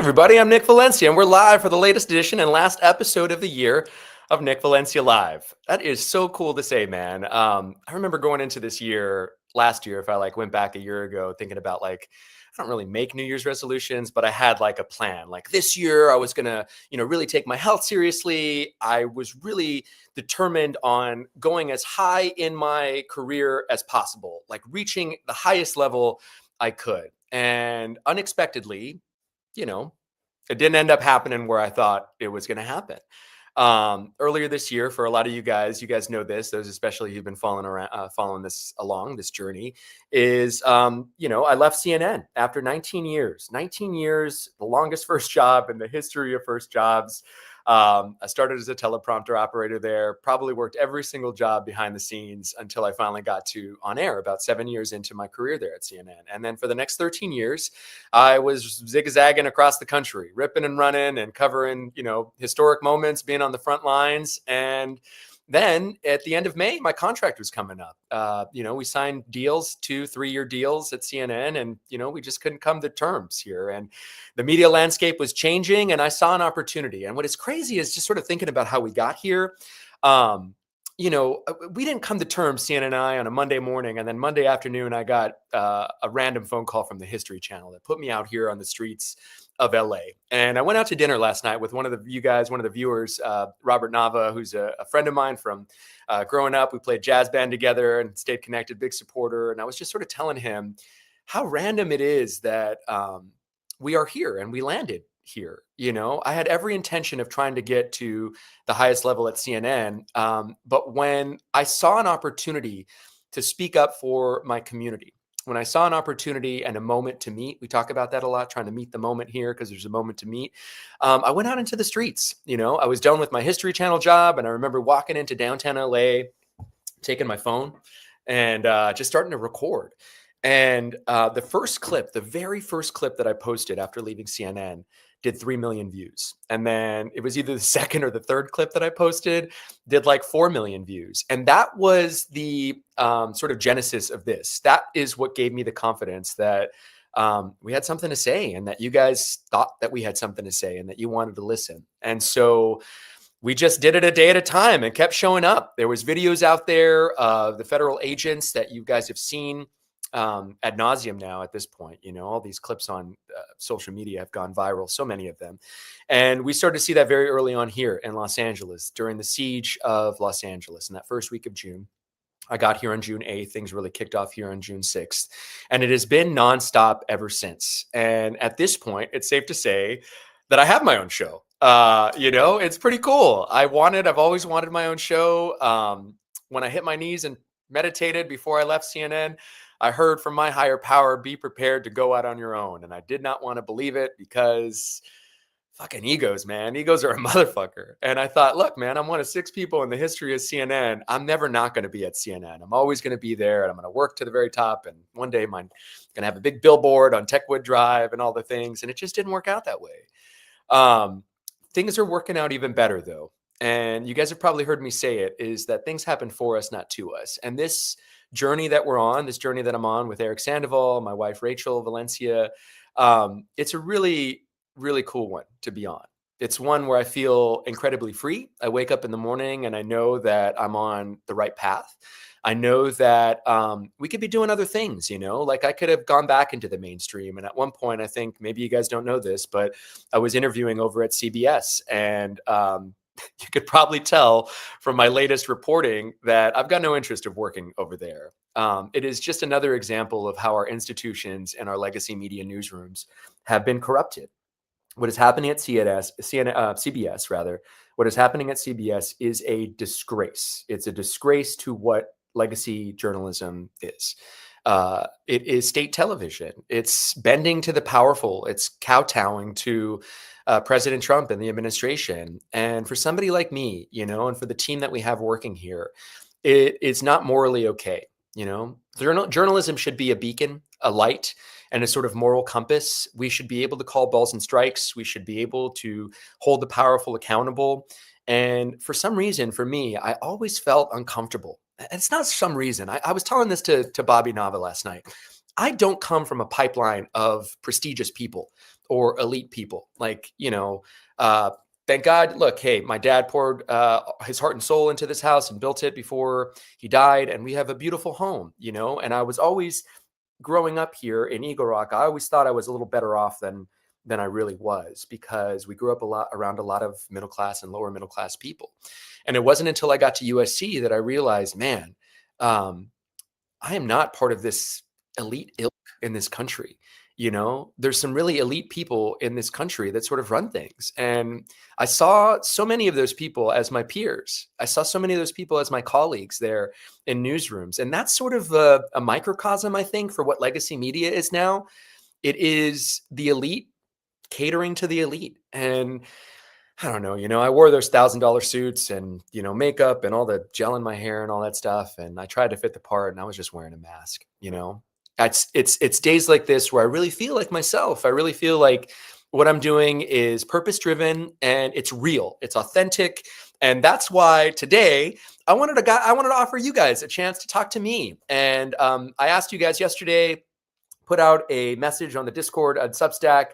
everybody, I'm Nick Valencia, and we're live for the latest edition and last episode of the year of Nick Valencia Live. That is so cool to say, man. I remember going into this year, last year, if I went back a year ago, thinking about I don't really make New Year's resolutions, but I had a plan. Like this year, I was gonna, really take my health seriously. I was really determined on going as high in my career as possible, like reaching the highest level I could. And unexpectedly, you know, it didn't end up happening where I thought it was going to happen. Earlier this year, for a lot of you guys know this, those especially who've been following this along this journey, is I left CNN after 19 years. 19 years, the longest first job in the history of first jobs. I started as a teleprompter operator there, probably worked every single job behind the scenes until I finally got to on air about 7 years into my career there at CNN. And then for the next 13 years, I was zigzagging across the country, ripping and running and covering, historic moments, being on the front lines. And then at the end of May, my contract was coming up. We signed deals, 2-3 year deals at CNN, and, we just couldn't come to terms here. And the media landscape was changing, and I saw an opportunity. And what is crazy is just sort of thinking about how we got here. We didn't come to terms, CNN and I, on a Monday morning. And then Monday afternoon, I got a random phone call from the History Channel that put me out here on the streets of LA. And I went out to dinner last night with one of the viewers, Robert Nava, who's a friend of mine from growing up. We played jazz band together and stayed connected, big supporter. And I was just sort of telling him how random it is that we are here and we landed here. I had every intention of trying to get to the highest level at CNN. But when I saw an opportunity to speak up for my community, when I saw an opportunity and a moment to meet, we talk about that a lot, trying to meet the moment here because there's a moment to meet. I went out into the streets. I was done with my History Channel job, and I remember walking into downtown LA, taking my phone and just starting to record. And the very first clip that I posted after leaving CNN did 3 million views. And then it was either the second or the third clip that I posted did 4 million views. And that was the sort of genesis of this. That is what gave me the confidence that we had something to say, and that you guys thought that we had something to say, and that you wanted to listen. And so we just did it a day at a time and kept showing up. There was videos out there of the federal agents that you guys have seen ad nauseum now at this point. All these clips on social media have gone viral, so many of them. And we started to see that very early on here in Los Angeles during the siege of Los Angeles in that first week of June. I got here on June 8th. Things really kicked off here on June 6th. And it has been nonstop ever since. And at this point, it's safe to say that I have my own show. It's pretty cool. I've always wanted my own show. When I hit my knees and meditated before I left CNN, I heard from my higher power, be prepared to go out on your own. And I did not want to believe it because fucking egos, man. Egos are a motherfucker. And I thought, look, man, I'm one of 6 people in the history of CNN. I'm never not going to be at CNN. I'm always going to be there, and I'm going to work to the very top. And one day I'm going to have a big billboard on Techwood Drive and all the things. And it just didn't work out that way. Things are working out even better, though. And you guys have probably heard me say it, is that things happen for us, not to us. And this journey that we're on, this journey that I'm on with Eric Sandoval, my wife, Rachel Valencia, it's a really, really cool one to be on. It's one where I feel incredibly free. I wake up in the morning and I know that I'm on the right path. I know that we could be doing other things, I could have gone back into the mainstream. And at one point, I think maybe you guys don't know this, but I was interviewing over at CBS, and you could probably tell from my latest reporting that I've got no interest of working over there. It is just another example of how our institutions and our legacy media newsrooms have been corrupted. What is happening at CBS, rather, what is happening at CBS is a disgrace. It's a disgrace to what legacy journalism is. It is state television. It's bending to the powerful. It's kowtowing to President Trump and the administration. And for somebody like me, and for the team that we have working here, it is not morally okay. Journalism should be a beacon, a light, and a sort of moral compass. We should be able to call balls and strikes. We should be able to hold the powerful accountable. And for some reason, for me, I always felt uncomfortable. It's not some reason. I was telling this to Bobby Nava last night. I don't come from a pipeline of prestigious people. or elite people. Like, thank God, look, hey, my dad poured his heart and soul into this house and built it before he died. And we have a beautiful home, and I was always growing up here in Eagle Rock. I always thought I was a little better off than I really was, because we grew up around a lot of middle class and lower middle class people. And it wasn't until I got to USC that I realized, man, I am not part of this elite ilk in this country. There's some really elite people in this country that sort of run things. And I saw so many of those people as my peers. I saw so many of those people as my colleagues there in newsrooms. And that's sort of a microcosm, I think, for what legacy media is now. It is the elite catering to the elite. And I don't know, I wore those $1,000 suits and, makeup and all the gel in my hair and all that stuff. And I tried to fit the part, and I was just wearing a mask. It's days like this where I really feel like myself. I really feel like what I'm doing is purpose driven and it's real, it's authentic. And that's why today I wanted to offer you guys a chance to talk to me. And I asked you guys yesterday, put out a message on the Discord at Substack,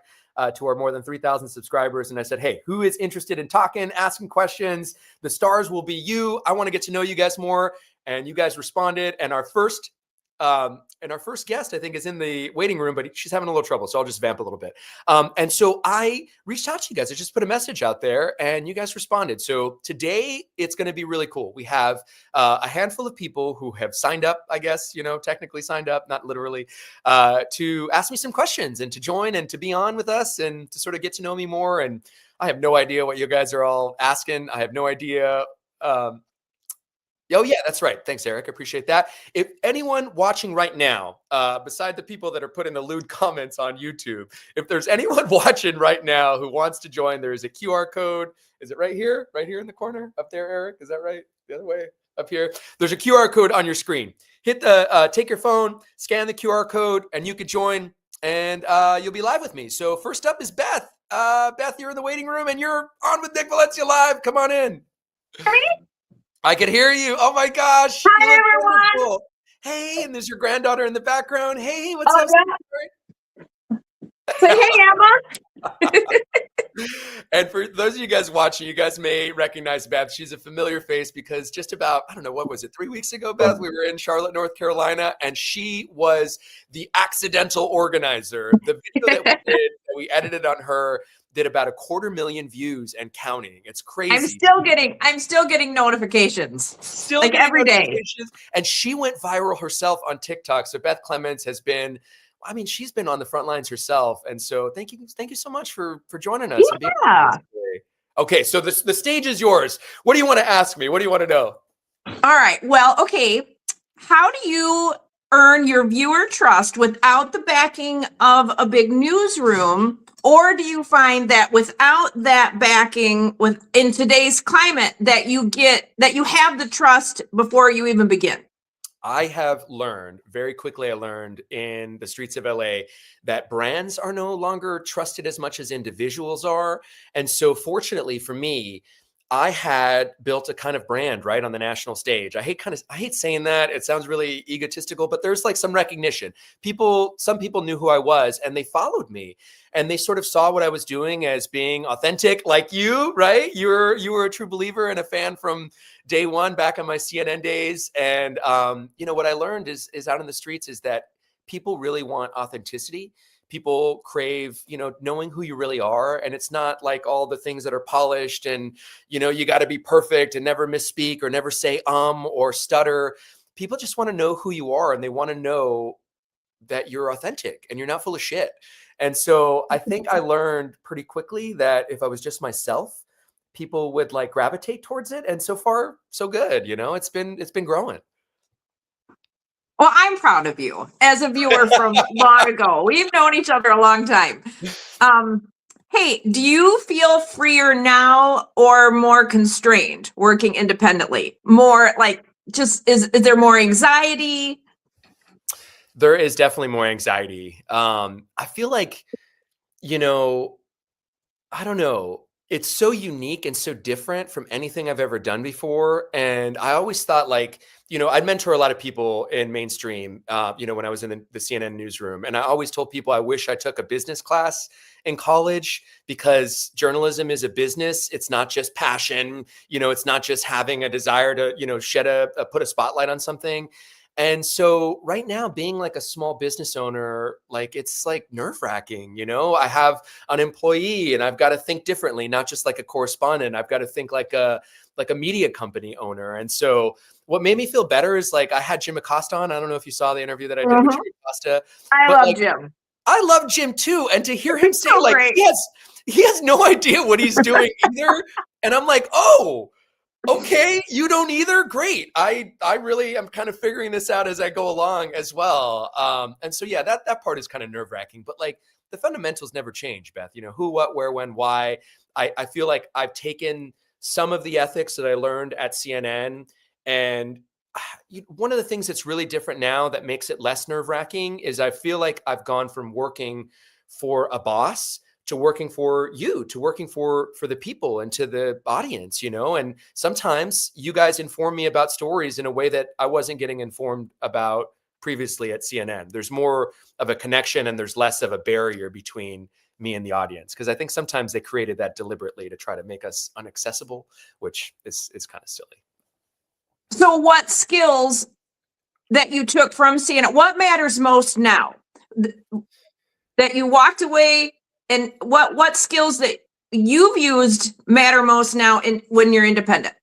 to our more than 3,000 subscribers. And I said, hey, who is interested in talking, asking questions? The stars will be you. I want to get to know you guys more. And you guys responded. And our first guest, I think, is in the waiting room, but she's having a little trouble. So I'll just vamp a little bit. And so I reached out to you guys. I just put a message out there and you guys responded. So today it's going to be really cool. We have a handful of people who have signed up, I guess, technically signed up, not literally, to ask me some questions and to join and to be on with us and to sort of get to know me more. And I have no idea what you guys are all asking. I have no idea. Oh, yeah, that's right. Thanks, Eric. I appreciate that. If anyone watching right now, beside the people that are putting the lewd comments on YouTube, if there's anyone watching right now who wants to join, there is a QR code. Is it right here? Right here in the corner up there, Eric? Is that right? The other way up here? There's a QR code on your screen. Take your phone, scan the QR code, and you could join, and you'll be live with me. So first up is Beth. Beth, you're in the waiting room, and you're on with Nick Valencia Live. Come on in. I can hear you. Oh my gosh. Hi, everyone. Wonderful. Hey, and there's your granddaughter in the background. Hey, what's up? Yeah. Say hey, Emma. And for those of you guys watching, you guys may recognize Beth. She's a familiar face because just about, I don't know, what was it, 3 weeks ago, Beth? We were in Charlotte, North Carolina, and she was the accidental organizer. The video that we edited on her did about 250,000 views and counting. It's crazy. I'm still getting notifications. Still like every day. And she went viral herself on TikTok. So Beth Clements has been, she's been on the front lines herself. And so thank you so much for joining us. Yeah. Okay, so the stage is yours. What do you want to ask me? What do you want to know? All right. Well, okay. How do you earn your viewer trust without the backing of a big newsroom? Or do you find that without that backing in today's climate that you have the trust before you even begin? I have learned very quickly. I learned in the streets of LA that brands are no longer trusted as much as individuals are. And so fortunately for me, I had built a kind of brand right on the national stage. I hate saying that. It sounds really egotistical, but there's like some recognition. Some people knew who I was and they followed me and they sort of saw what I was doing as being authentic, like you, right? You were a true believer and a fan from day one back on my CNN days. And what I learned is out in the streets is that people really want authenticity. People crave, knowing who you really are. And it's not like all the things that are polished and, you got to be perfect and never misspeak or never say or stutter. People just want to know who you are and they want to know that you're authentic and you're not full of shit. And so I think I learned pretty quickly that if I was just myself, people would like gravitate towards it. And so far, so good. It's been growing. Well, I'm proud of you as a viewer from long ago. We've known each other a long time. Hey, do you feel freer now or more constrained working independently? More like is there more anxiety? There is definitely more anxiety. I feel like, I don't know. it's so unique and so different from anything I've ever done before. And I always thought, like, I'd mentor a lot of people in mainstream, when I was in the CNN newsroom. And I always told people I wish I took a business class in college, because journalism is a business. It's not just passion. It's not just having a desire to, put a spotlight on something. And so right now, being like a small business owner, like, it's like nerve wracking. I have an employee and I've got to think differently, not just like a correspondent. I've got to think like a media company owner. And so what made me feel better is, like, I had Jim Acosta on. I don't know if you saw the interview that I did with Mhm. Jim Acosta, I but love like, Jim. I love Jim too. And to hear him He's say, so like, great. he has no idea what he's doing either. And I'm like, oh, okay, you don't either. Great. I really am kind of figuring this out as I go along as well. And so, yeah, that part is kind of nerve wracking, but like, the fundamentals never change, Beth. Who, what, where, when, why. I feel like I've taken some of the ethics that I learned at CNN, and one of the things that's really different now that makes it less nerve wracking is I feel like I've gone from working for a boss to working for you, to working for the people and to the audience, and sometimes you guys inform me about stories in a way that I wasn't getting informed about previously at CNN. There's more of a connection and there's less of a barrier between me and the audience, because I think sometimes they created that deliberately to try to make us inaccessible, which is kind of silly. So what skills that you took from CNN, what matters most now? That you walked away, and what skills that you've used matter most now in when you're independent?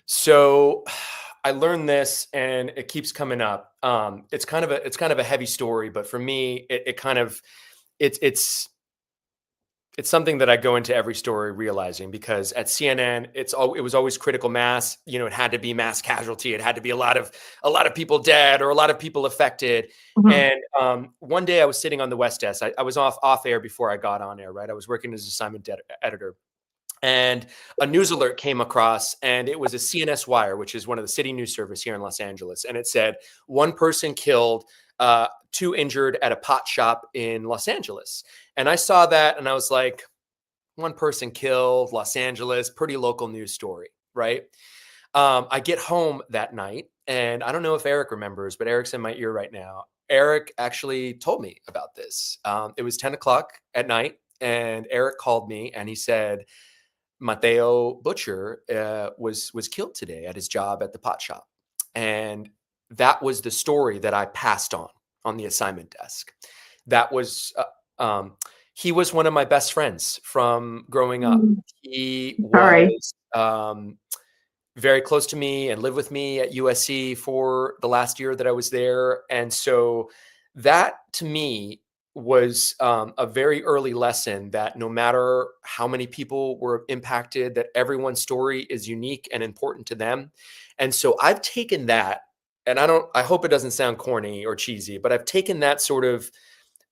So I learned this, and it keeps coming up. It's kind of a heavy story, but for me, it kind of it's it's something that I go into every story realizing, because at CNN, it was always critical mass. It had to be mass casualty. It had to be a lot of people dead or a lot of people affected. Mhm. And one day I was sitting on the West Desk. I was off air before I got on air. Right, I was working as assignment editor, and a news alert came across, and it was a CNS Wire, which is one of the city news service here in Los Angeles. And it said, one person killed, two injured at a pot shop in Los Angeles. And I saw that and I was like, one person killed, Los Angeles, pretty local news story, right? I get home that night, and I don't know if Eric remembers, but Eric's in my ear right now. Eric actually told me about this. It was 10 o'clock at night, and Eric called me and he said, Mateo Butcher was killed today at his job at the pot shop. And that was the story that I passed on the assignment desk. That was, he was one of my best friends from growing up. Mm, He sorry. was very close to me and lived with me at USC for the last year that I was there. And so that to me was a very early lesson that no matter how many people were impacted, that everyone's story is unique and important to them. And so I've taken that, and I hope it doesn't sound corny or cheesy, but I've taken that sort of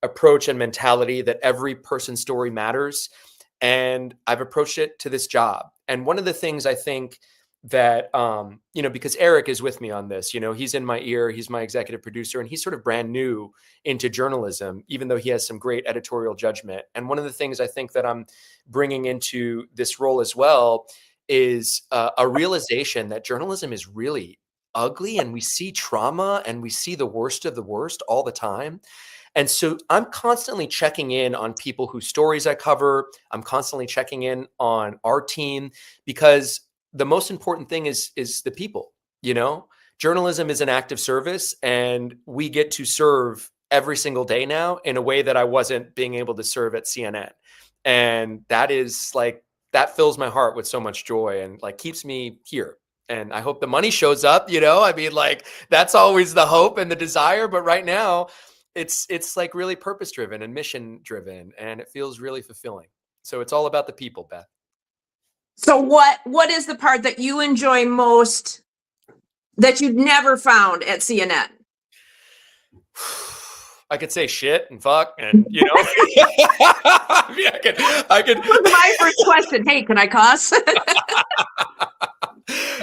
approach and mentality that every person's story matters. And I've approached it to this job. And one of the things I think that, because Eric is with me on this, he's in my ear, he's my executive producer, and he's sort of brand new into journalism, even though he has some great editorial judgment. And one of the things I think that I'm bringing into this role as well is a realization that journalism is really ugly, and we see trauma and we see the worst of the worst all the time. And so I'm constantly checking in on people whose stories I cover. I'm constantly checking in on our team, because the most important thing is the people. Journalism is an act of service, and we get to serve every single day now in a way that I wasn't being able to serve at CNN. And that fills my heart with so much joy and like keeps me here. And I hope the money shows up, I mean, like, that's always the hope and the desire. But right now, it's like really purpose driven and mission driven, and it feels really fulfilling. So it's all about the people, Beth. So what is the part that you enjoy most that you'd never found at CNN? I could say shit and fuck and I mean, I could That was my first question. Hey, can I cuss?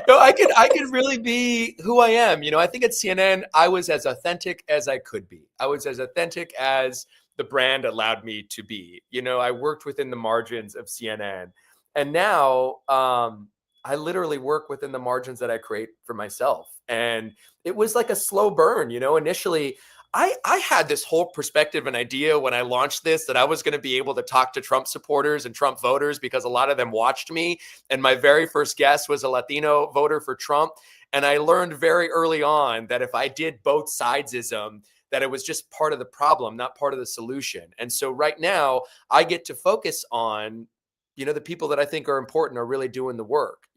no, I could really be who I am. I think at CNN I was as authentic as I could be. I was as authentic as the brand allowed me to be. I worked within the margins of CNN. And now I literally work within the margins that I create for myself. And it was like a slow burn, initially. I had this whole perspective and idea when I launched this that I was going to be able to talk to Trump supporters and Trump voters because a lot of them watched me. And my very first guest was a Latino voter for Trump. And I learned very early on that if I did both sidesism, that it was just part of the problem, not part of the solution. And so right now, I get to focus on the people that I think are important are really doing the work.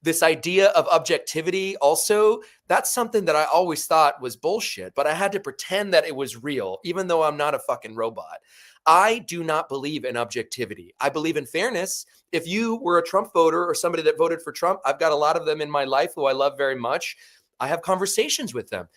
This idea of objectivity also, that's something that I always thought was bullshit, but I had to pretend that it was real, even though I'm not a fucking robot. I do not believe in objectivity. I believe in fairness. If you were a Trump voter or somebody that voted for Trump, I've got a lot of them in my life who I love very much. I have conversations with them.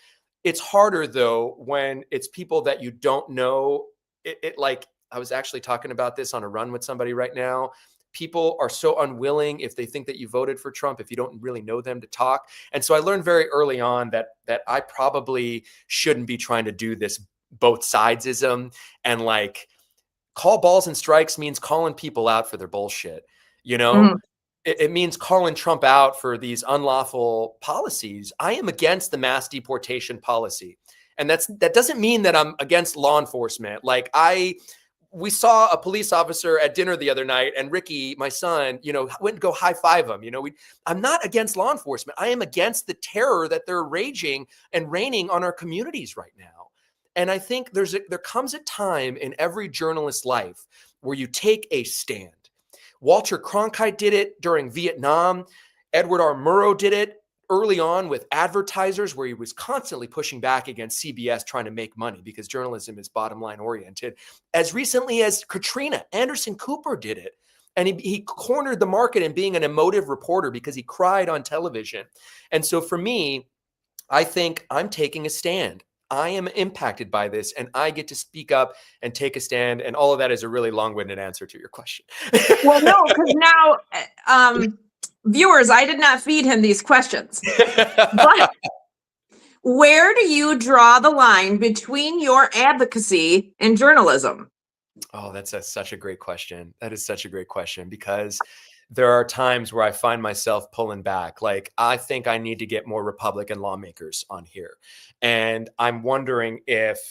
It's harder though when it's people that you don't know. It like, I was actually talking about this on a run with somebody right now. People are so unwilling, if they think that you voted for Trump, if you don't really know them, to talk. And so I learned very early on that I probably shouldn't be trying to do this both sidesism, and like, call balls and strikes means calling people out for their bullshit. You know, Mhm. it means calling Trump out for these unlawful policies. I am against the mass deportation policy. And that doesn't mean that I'm against law enforcement. Like, we saw a police officer at dinner the other night, and Ricky, my son, went and go high five him. I'm not against law enforcement. I am against the terror that they're raging and raining on our communities right now. And I think there comes a time in every journalist's life where you take a stand. Walter Cronkite did it during Vietnam. Edward R. Murrow did it early on with advertisers, where he was constantly pushing back against CBS trying to make money, because journalism is bottom line oriented. As recently as Katrina, Anderson Cooper did it. And he cornered the market in being an emotive reporter because he cried on television. And so for me, I think I'm taking a stand. I am impacted by this, and I get to speak up and take a stand. And all of that is a really long-winded answer to your question. Well, no, because now, viewers, I did not feed him these questions. But where do you draw the line between your advocacy and journalism? Oh, that's such a great question. That is such a great question, because there are times where I find myself pulling back. Like, I think I need to get more Republican lawmakers on here. And I'm wondering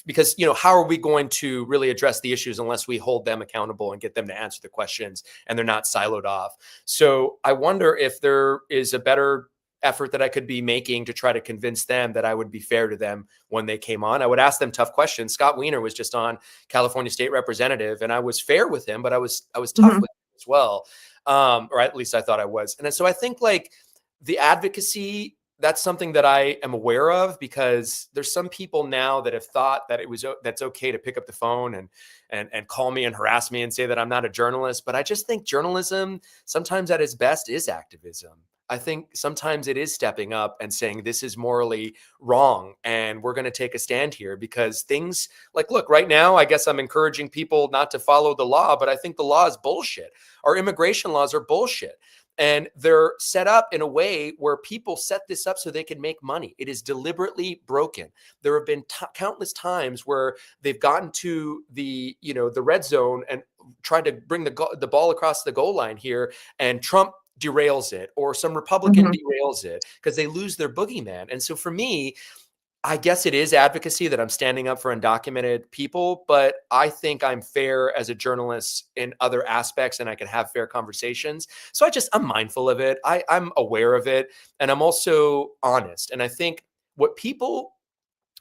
because, how are we going to really address the issues unless we hold them accountable and get them to answer the questions and they're not siloed off? So I wonder if there is a better effort that I could be making to try to convince them that I would be fair to them when they came on. I would ask them tough questions. Scott Wiener was just on, California State Representative, and I was fair with him, but I was tough Mhm. with him as well. Or at least I thought I was. And so I think, like, the advocacy, that's something that I am aware of, because there's some people now that have thought that that's okay to pick up the phone and call me and harass me and say that I'm not a journalist. But I just think journalism sometimes at its best is activism. I think sometimes it is stepping up and saying this is morally wrong and we're going to take a stand here, because things like, look, right now, I guess I'm encouraging people not to follow the law, but I think the law is bullshit. Our immigration laws are bullshit. And they're set up in a way where people set this up so they can make money. It is deliberately broken. There have been countless times where they've gotten to the red zone and tried to bring the ball across the goal line here, and Trump derails it, or some Republican Mhm. derails it, because they lose their boogeyman. And so for me, I guess it is advocacy that I'm standing up for undocumented people, but I think I'm fair as a journalist in other aspects, and I can have fair conversations. So I'm mindful of it. I'm aware of it, and I'm also honest. And I think what people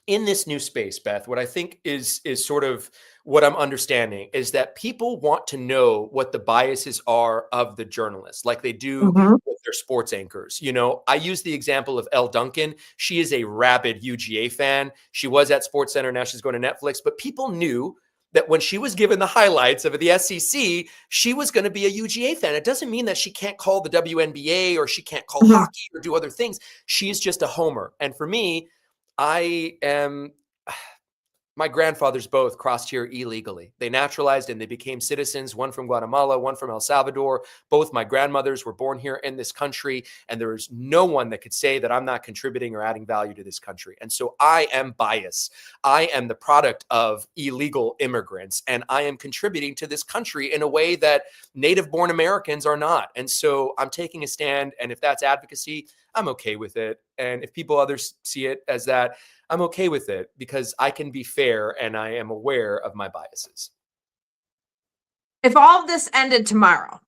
in this new space, Beth, what I think is sort of what I'm understanding is that people want to know what the biases are of the journalists, like they do Mhm. with their sports anchors. I use the example of Elle Duncan. She is a rabid UGA fan. She was at SportsCenter, now she's going to Netflix. But people knew that when she was given the highlights of the SEC, she was going to be a UGA fan. It doesn't mean that she can't call the WNBA or she can't call Mhm. hockey or do other things. She's just a homer. And for me, I am my grandfathers both crossed here illegally. They naturalized and they became citizens, one from Guatemala, one from El Salvador. Both my grandmothers were born here in this country, and there is no one that could say that I'm not contributing or adding value to this country. And so I am biased. I am the product of illegal immigrants, and I am contributing to this country in a way that native-born Americans are not. And so I'm taking a stand, and if that's advocacy, I'm okay with it. And if others see it as that, I'm okay with it because I can be fair and I am aware of my biases. If all of this ended tomorrow,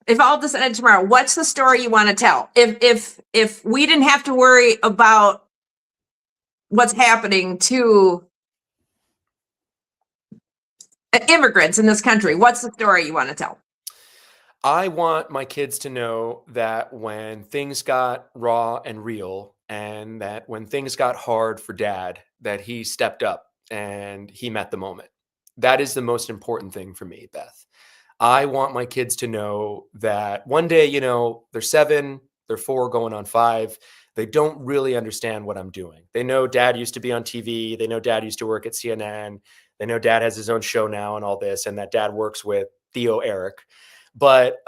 what's the story you want to tell? If we didn't have to worry about what's happening to immigrants in this country, what's the story you want to tell? I want my kids to know that when things got raw and real, and that when things got hard for dad, that he stepped up and he met the moment. That is the most important thing for me, Beth. I want my kids to know that one day, they're 7, they're 4 going on 5. They don't really understand what I'm doing. They know dad used to be on TV. They know dad used to work at CNN. They know dad has his own show now and all this, and that dad works with Theo Eric. But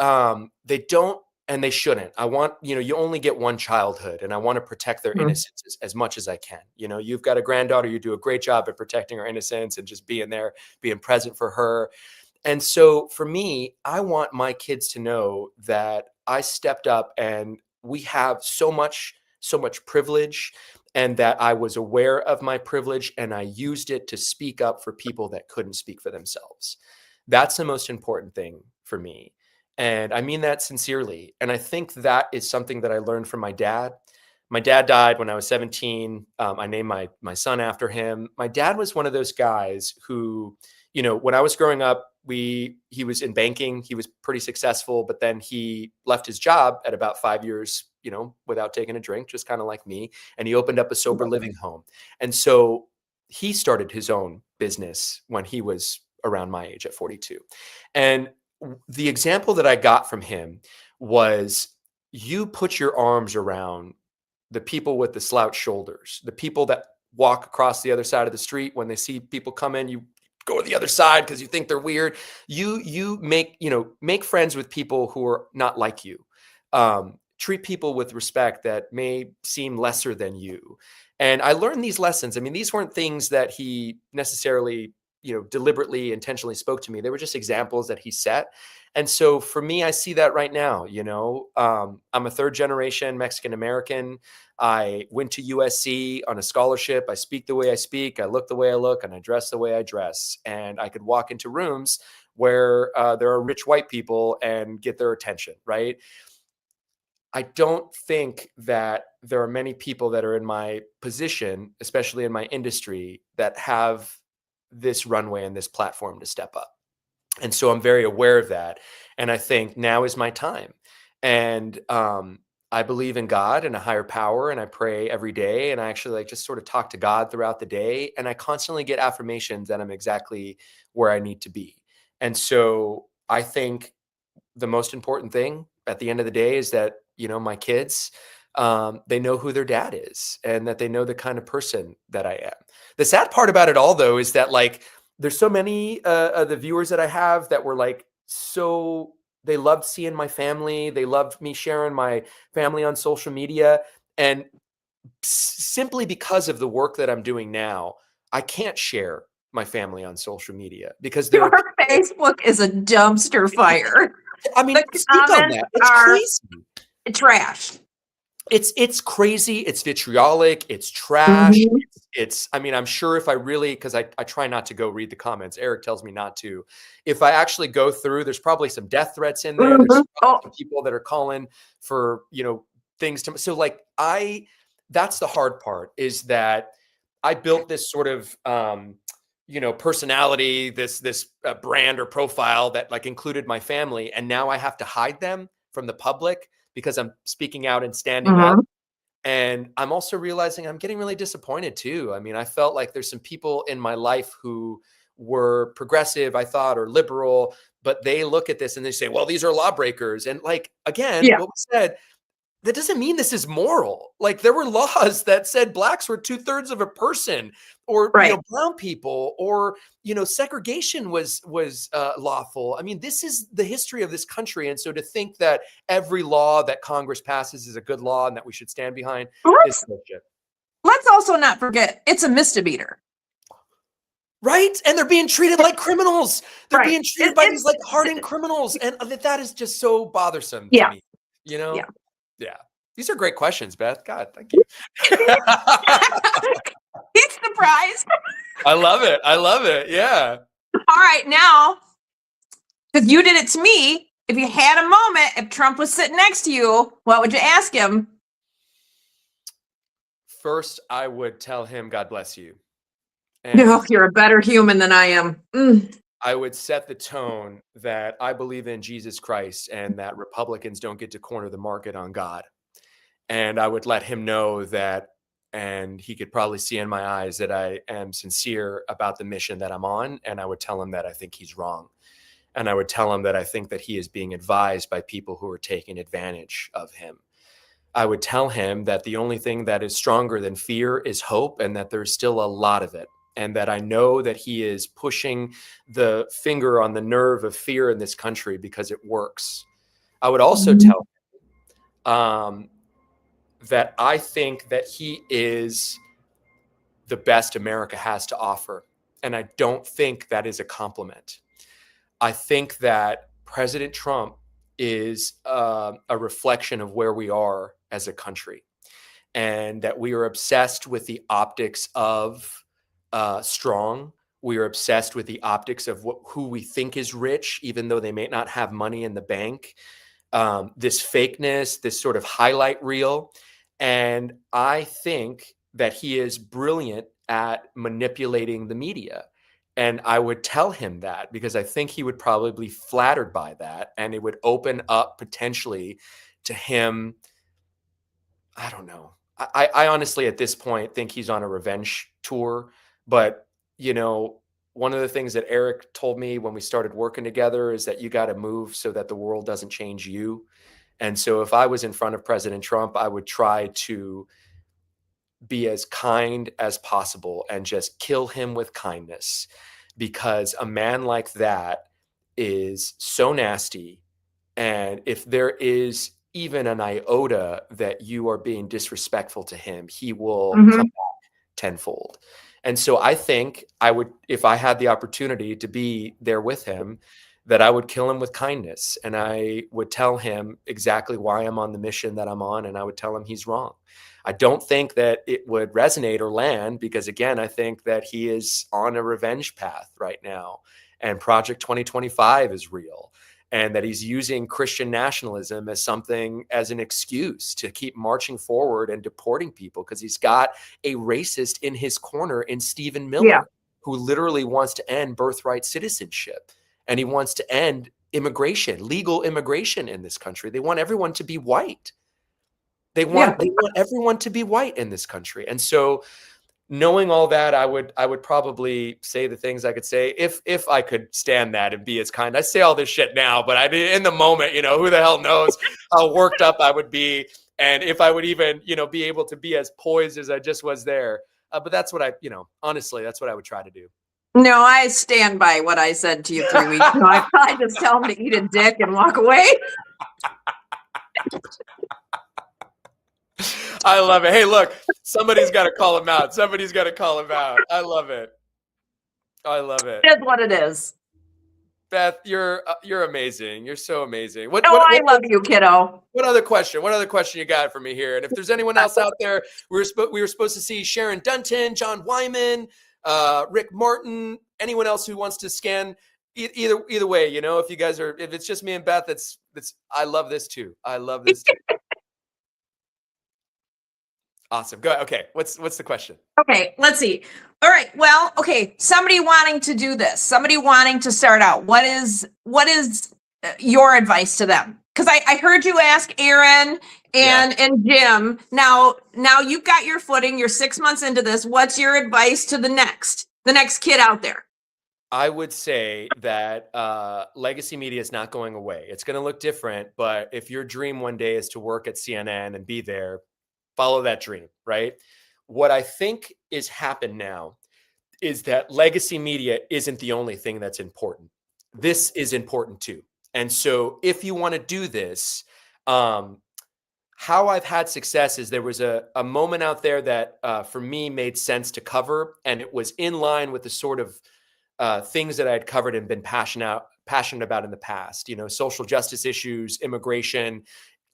they don't, and they shouldn't. I want, you only get one childhood, and I want to protect their innocence as much as I can. You've got a granddaughter, you do a great job at protecting her innocence and just being there, being present for her. And so for me, I want my kids to know that I stepped up and we have so much privilege, and that I was aware of my privilege and I used it to speak up for people that couldn't speak for themselves. That's the most important thing for me. And I mean that sincerely. And I think that is something that I learned from my dad. My dad died when I was 17. I named my son after him. My dad was one of those guys who, when I was growing up, he was in banking. He was pretty successful, but then he left his job at about 5 years, without taking a drink, just kind of like me. And he opened up a sober living home. And so he started his own business when he was around my age at 42. And the example that I got from him was, you put your arms around the people with the slouch shoulders, the people that walk across the other side of the street. When they see people come in, you go to the other side because you think they're weird. You make friends with people who are not like you. Treat people with respect that may seem lesser than you. And I learned these lessons. I mean, these weren't things that he necessarily deliberately, intentionally spoke to me. They were just examples that he set. And so for me, I see that right now. I'm a 3rd generation Mexican American. I went to USC on a scholarship. I speak the way I speak. I look the way I look, and I dress the way I dress. And I could walk into rooms where there are rich white people and get their attention, right? I don't think that there are many people that are in my position, especially in my industry, that have this runway and this platform to step up. And so I'm very aware of that. And I think now is my time. And I believe in God and a higher power, and I pray every day. And I actually just sort of talk to God throughout the day. And I constantly get affirmations that I'm exactly where I need to be. And so I think the most important thing at the end of the day is that, my kids, they know who their dad is, and that they know the kind of person that I am. The sad part about it all, though, is that there's so many of the viewers that I have that were they loved seeing my family. They loved me sharing my family on social media. And simply because of the work that I'm doing now, I can't share my family on social media because your Facebook is a dumpster fire. I mean, speak on that. It's crazy. Trash. It's crazy. It's vitriolic. It's trash. I'm sure if I really, because I try not to go read the comments. Eric tells me not to. If I actually go through, there's probably some death threats in there. There's probably people that are calling for, things to, so that's the hard part, is that I built this sort of, personality, this brand or profile that included my family. And now I have to hide them from the public because I'm speaking out and standing up. And I'm also realizing I'm getting really disappointed too. I mean, I felt like there's some people in my life who were progressive, I thought, or liberal, but they look at this and they say, well, these are lawbreakers. And again, what was said, that doesn't mean this is moral. Like there were laws that said blacks were 2/3 of a person, or Right. brown people, or segregation was lawful. I mean, this is the history of this country, and so to think that every law that Congress passes is a good law and that we should stand behind is Let's bullshit. let's also not forget it's a misdemeanor. Right? And they're being treated like criminals. They're Right. being treated by these like hardened criminals, and that is just so bothersome to Yeah. me. You know? Yeah. Yeah. These are great questions, Beth. God, thank you. He's surprised. I love it. I love it. Yeah. All right, now, because you did it to me, if you had a moment, if Trump was sitting next to you, what would you ask him? First, I would tell him, God bless you. And Oh, you're a better human than I am. I would set the tone that I believe in Jesus Christ and that Republicans don't get to corner the market on God. And I would let him know that, and he could probably see in my eyes that I am sincere about the mission that I'm on. And I would tell him that I think he's wrong. And I would tell him that I think that he is being advised by people who are taking advantage of him. I would tell him that the only thing that is stronger than fear is hope, and that there's still a lot of it. And that I know that he is pushing the finger on the nerve of fear in this country because it works. I would also tell him that I think that he is the best America has to offer. And I don't think that is a compliment. I think that President Trump is a reflection of where we are as a country, and that we are obsessed with the optics of strong. We are obsessed with the optics of who we think is rich, even though they may not have money in the bank. This fakeness, this sort of highlight reel. And I think that he is brilliant at manipulating the media. And I would tell him that because I think he would probably be flattered by that. And it would open up potentially to him. I don't know. I honestly, at this point, think he's on a revenge tour. But, one of the things that Eric told me when we started working together is that you got to move so that the world doesn't change you. And so if I was in front of President Trump, I would try to be as kind as possible and just kill him with kindness, because a man like that is so nasty. And if there is even an iota that you are being disrespectful to him, he will come back tenfold. And so I think I would, if I had the opportunity to be there with him, that I would kill him with kindness. And I would tell him exactly why I'm on the mission that I'm on. And I would tell him he's wrong. I don't think that it would resonate or land because, again, I think that he is on a revenge path right now. And Project 2025 is real. And that he's using Christian nationalism as an excuse to keep marching forward and deporting people, because he's got a racist in his corner in Stephen Miller, who literally wants to end birthright citizenship. And he wants to end immigration, legal immigration in this country. They want everyone to be white. They want everyone to be white in this country. And so knowing all that, I would probably say the things I could say if I could stand that and be as kind. I say all this shit now, but in the moment, who the hell knows how worked up I would be, and if I would even, be able to be as poised as I just was there. But that's what honestly, that's what I would try to do. No, I stand by what I said to you 3 weeks ago. I probably just tell him to eat a dick and walk away. I love it. Hey, look, somebody's got to call him out. Somebody's got to call him out. I love it. I love it. It is what it is. Beth, you're amazing. You're so amazing. I love you, kiddo. What other question? What other question you got for me here? And if there's anyone else out there, we were supposed to see Sharon Dunton, John Wyman, Rick Martin, anyone else who wants to scan. Either way, if you guys if it's just me and Beth, that's I love this too. I love this too. Awesome. Go ahead. Okay. What's the question? Okay, let's see. All right. Well, okay. Somebody wanting to do this, somebody wanting to start out. What is your advice to them? Because I heard you ask Aaron and Jim. Now you've got your footing. You're 6 months into this. What's your advice to the next kid out there? I would say that legacy media is not going away. It's going to look different, but if your dream one day is to work at CNN and be there, follow that dream, right? What I think is happened now is that legacy media isn't the only thing that's important. This is important too. And so if you want to do this, how I've had success is there was a moment out there that for me made sense to cover, and it was in line with the sort of things that I had covered and been passionate about in the past. You know, social justice issues, immigration,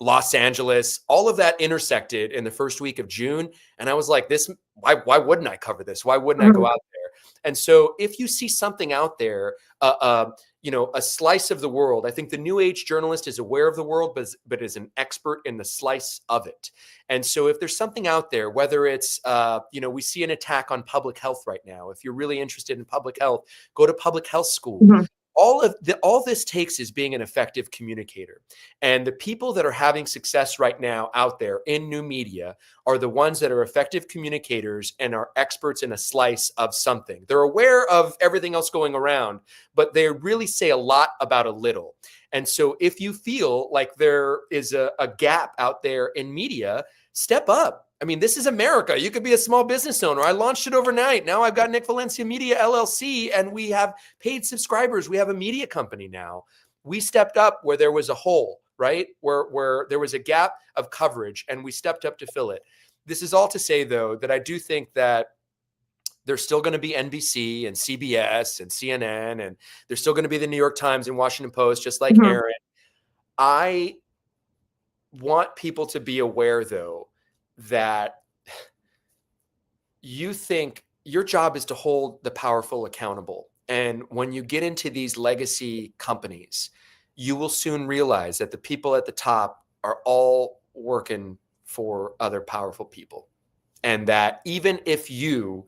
Los Angeles, all of that intersected in the first week of June, and I was like, "This, why wouldn't I cover this? Why wouldn't I go out there?" And so, if you see something out there, a slice of the world. I think the new age journalist is aware of the world, but is an expert in the slice of it. And so if there's something out there, whether it's, we see an attack on public health right now. If you're really interested in public health, go to public health school. Mhm. All this takes is being an effective communicator. And the people that are having success right now out there in new media are the ones that are effective communicators and are experts in a slice of something. They're aware of everything else going around, but they really say a lot about a little. And so if you feel like there is a gap out there in media, step up. I mean, this is America. You could be a small business owner. I launched it overnight. Now I've got Nick Valencia Media LLC, and we have paid subscribers. We have a media company now. We stepped up where there was a hole, right? Where there was a gap of coverage, and we stepped up to fill it. This is all to say, though, that I do think that there's still going to be NBC and CBS and CNN, and there's still going to be the New York Times and Washington Post, just like Aaron. I want people to be aware, though, that you think your job is to hold the powerful accountable. And when you get into these legacy companies, you will soon realize that the people at the top are all working for other powerful people. And that even if you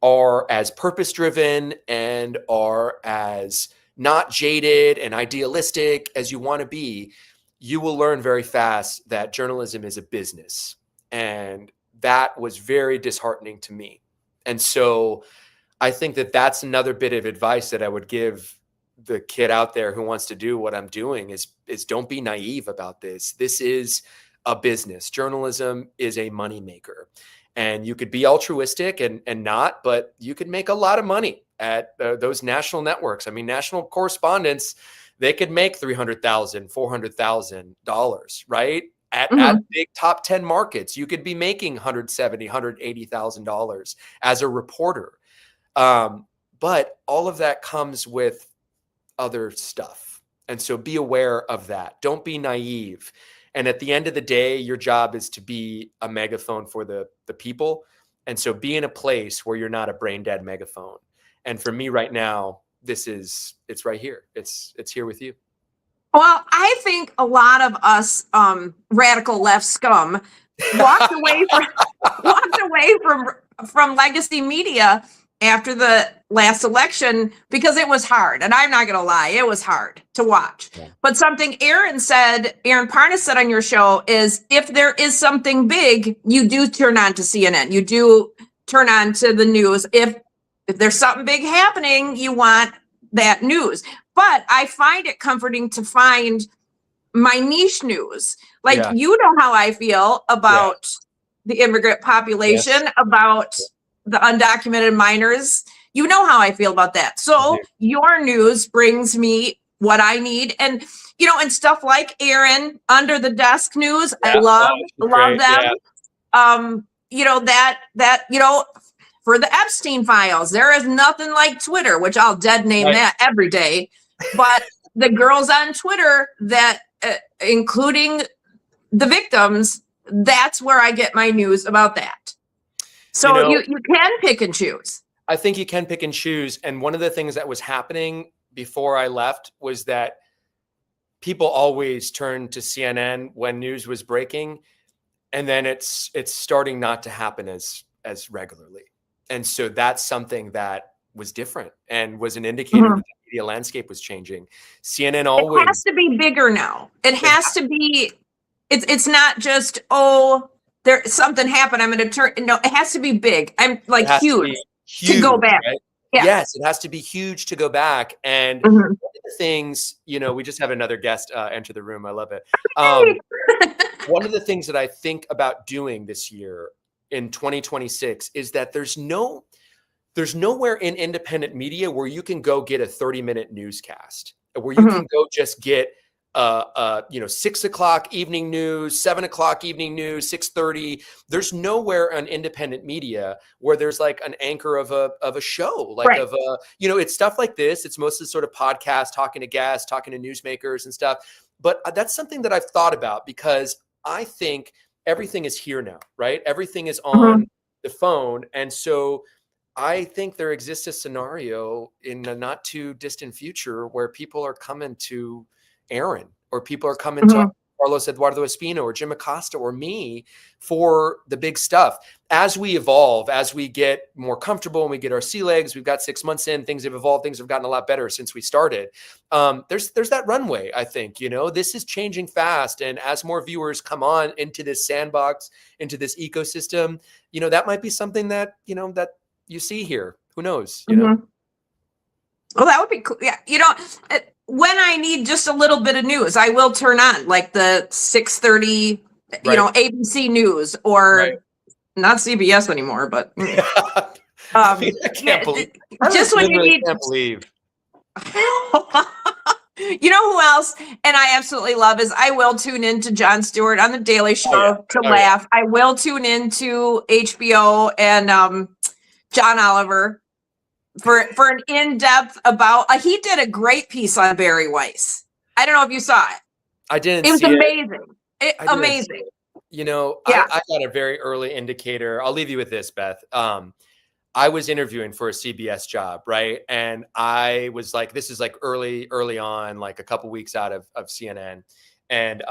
are as purpose-driven and are as not jaded and idealistic as you want to be, you will learn very fast that journalism is a business. And that was very disheartening to me. And so I think that that's another bit of advice that I would give the kid out there who wants to do what I'm doing is don't be naive about this. This is a business. Journalism is a moneymaker. And you could be altruistic and not, but you could make a lot of money at those national networks. I mean, national correspondents, they could make $300,000, $400,000, right? At big top 10 markets, you could be making $170,000, $180,000 as a reporter. But all of that comes with other stuff. And so be aware of that. Don't be naive. And at the end of the day, your job is to be a megaphone for the people. And so be in a place where you're not a brain dead megaphone. And for me right now, it's right here. It's here with you. Well, I think a lot of us radical left scum walked away from legacy media after the last election because it was hard. And I'm not going to lie, it was hard to watch. Yeah. But something Aaron Parnas said on your show is if there is something big, you do turn on to CNN. You do turn on to the news. If there's something big happening, you want that news. But I find it comforting to find my niche news. Like, you know how I feel about the immigrant population, about the undocumented minors. You know how I feel about that. So your news brings me what I need. And, and stuff like Aaron, Under the Desk News. I love them. Yeah. For the Epstein files, there is nothing like Twitter, which I'll dead name that every day. But the girls on Twitter that, including the victims, that's where I get my news about that. So you can pick and choose. I think you can pick and choose. And one of the things that was happening before I left was that people always turned to CNN when news was breaking. And then it's starting not to happen as regularly. And so that's something that was different and was an indicator that the media landscape was changing. CNN always... It has to be bigger now. It has to be... It's not just, there something happened, I'm going to turn... No, it has to be big. I'm like huge to go back. Right? Yeah. Yes, it has to be huge to go back. And Mhm. one of the things, we just have another guest enter the room. I love it. Hey. One of the things that I think about doing this year in 2026 is that there's nowhere in independent media where you can go get a 30-minute newscast, where you Mhm. can go just get 6 o'clock evening news, 7 o'clock evening news, 6:30. There's nowhere on independent media where there's like an anchor of a show, like Right. of it's stuff like this. It's mostly sort of podcasts, talking to guests, talking to newsmakers and stuff. But that's something that I've thought about because I think everything is here now, right? Everything is on Mhm. the phone. And so I think there exists a scenario in a not too distant future where people are coming to Aaron or people are coming to Mhm. Carlos Eduardo Espino or Jim Acosta or me for the big stuff. As we evolve, as we get more comfortable and we get our sea legs, we've got 6 months in, things have evolved, things have gotten a lot better since we started. There's that runway, I think, this is changing fast. And as more viewers come on into this sandbox, into this ecosystem, that might be something that, that you see here. Who knows? Mhm. Well, that would be cool. Yeah. When I need just a little bit of news, I will turn on like the 6:30, Right. ABC News Right. or not CBS anymore, but I mean, I can't yeah, believe I just just when you literally need. can't believe. You know who else? And I absolutely love is I will tune into Jon Stewart on the Daily Oh yeah. Show to Oh yeah. laugh. I will tune into HBO and John Oliver for an in-depth about. He did a great piece on Barry Weiss. I don't know if you saw it. I didn't It was see it. amazing. I didn't see Amazing. it. I Yeah. got a very early indicator. I'll leave you with this, Beth. I was interviewing for a CBS job, right? And I was like, this is like early on, like a couple weeks out of CNN. And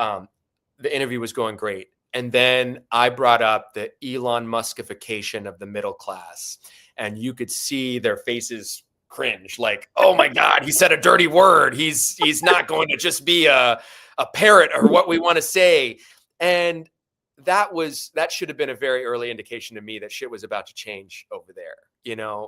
the interview was going great. And then I brought up the Elon Muskification of the middle class. And you could see their faces cringe, like, oh my God, he said a dirty word. He's not going to just be a parrot or what we want to say. And that should have been a very early indication to me that shit was about to change over there,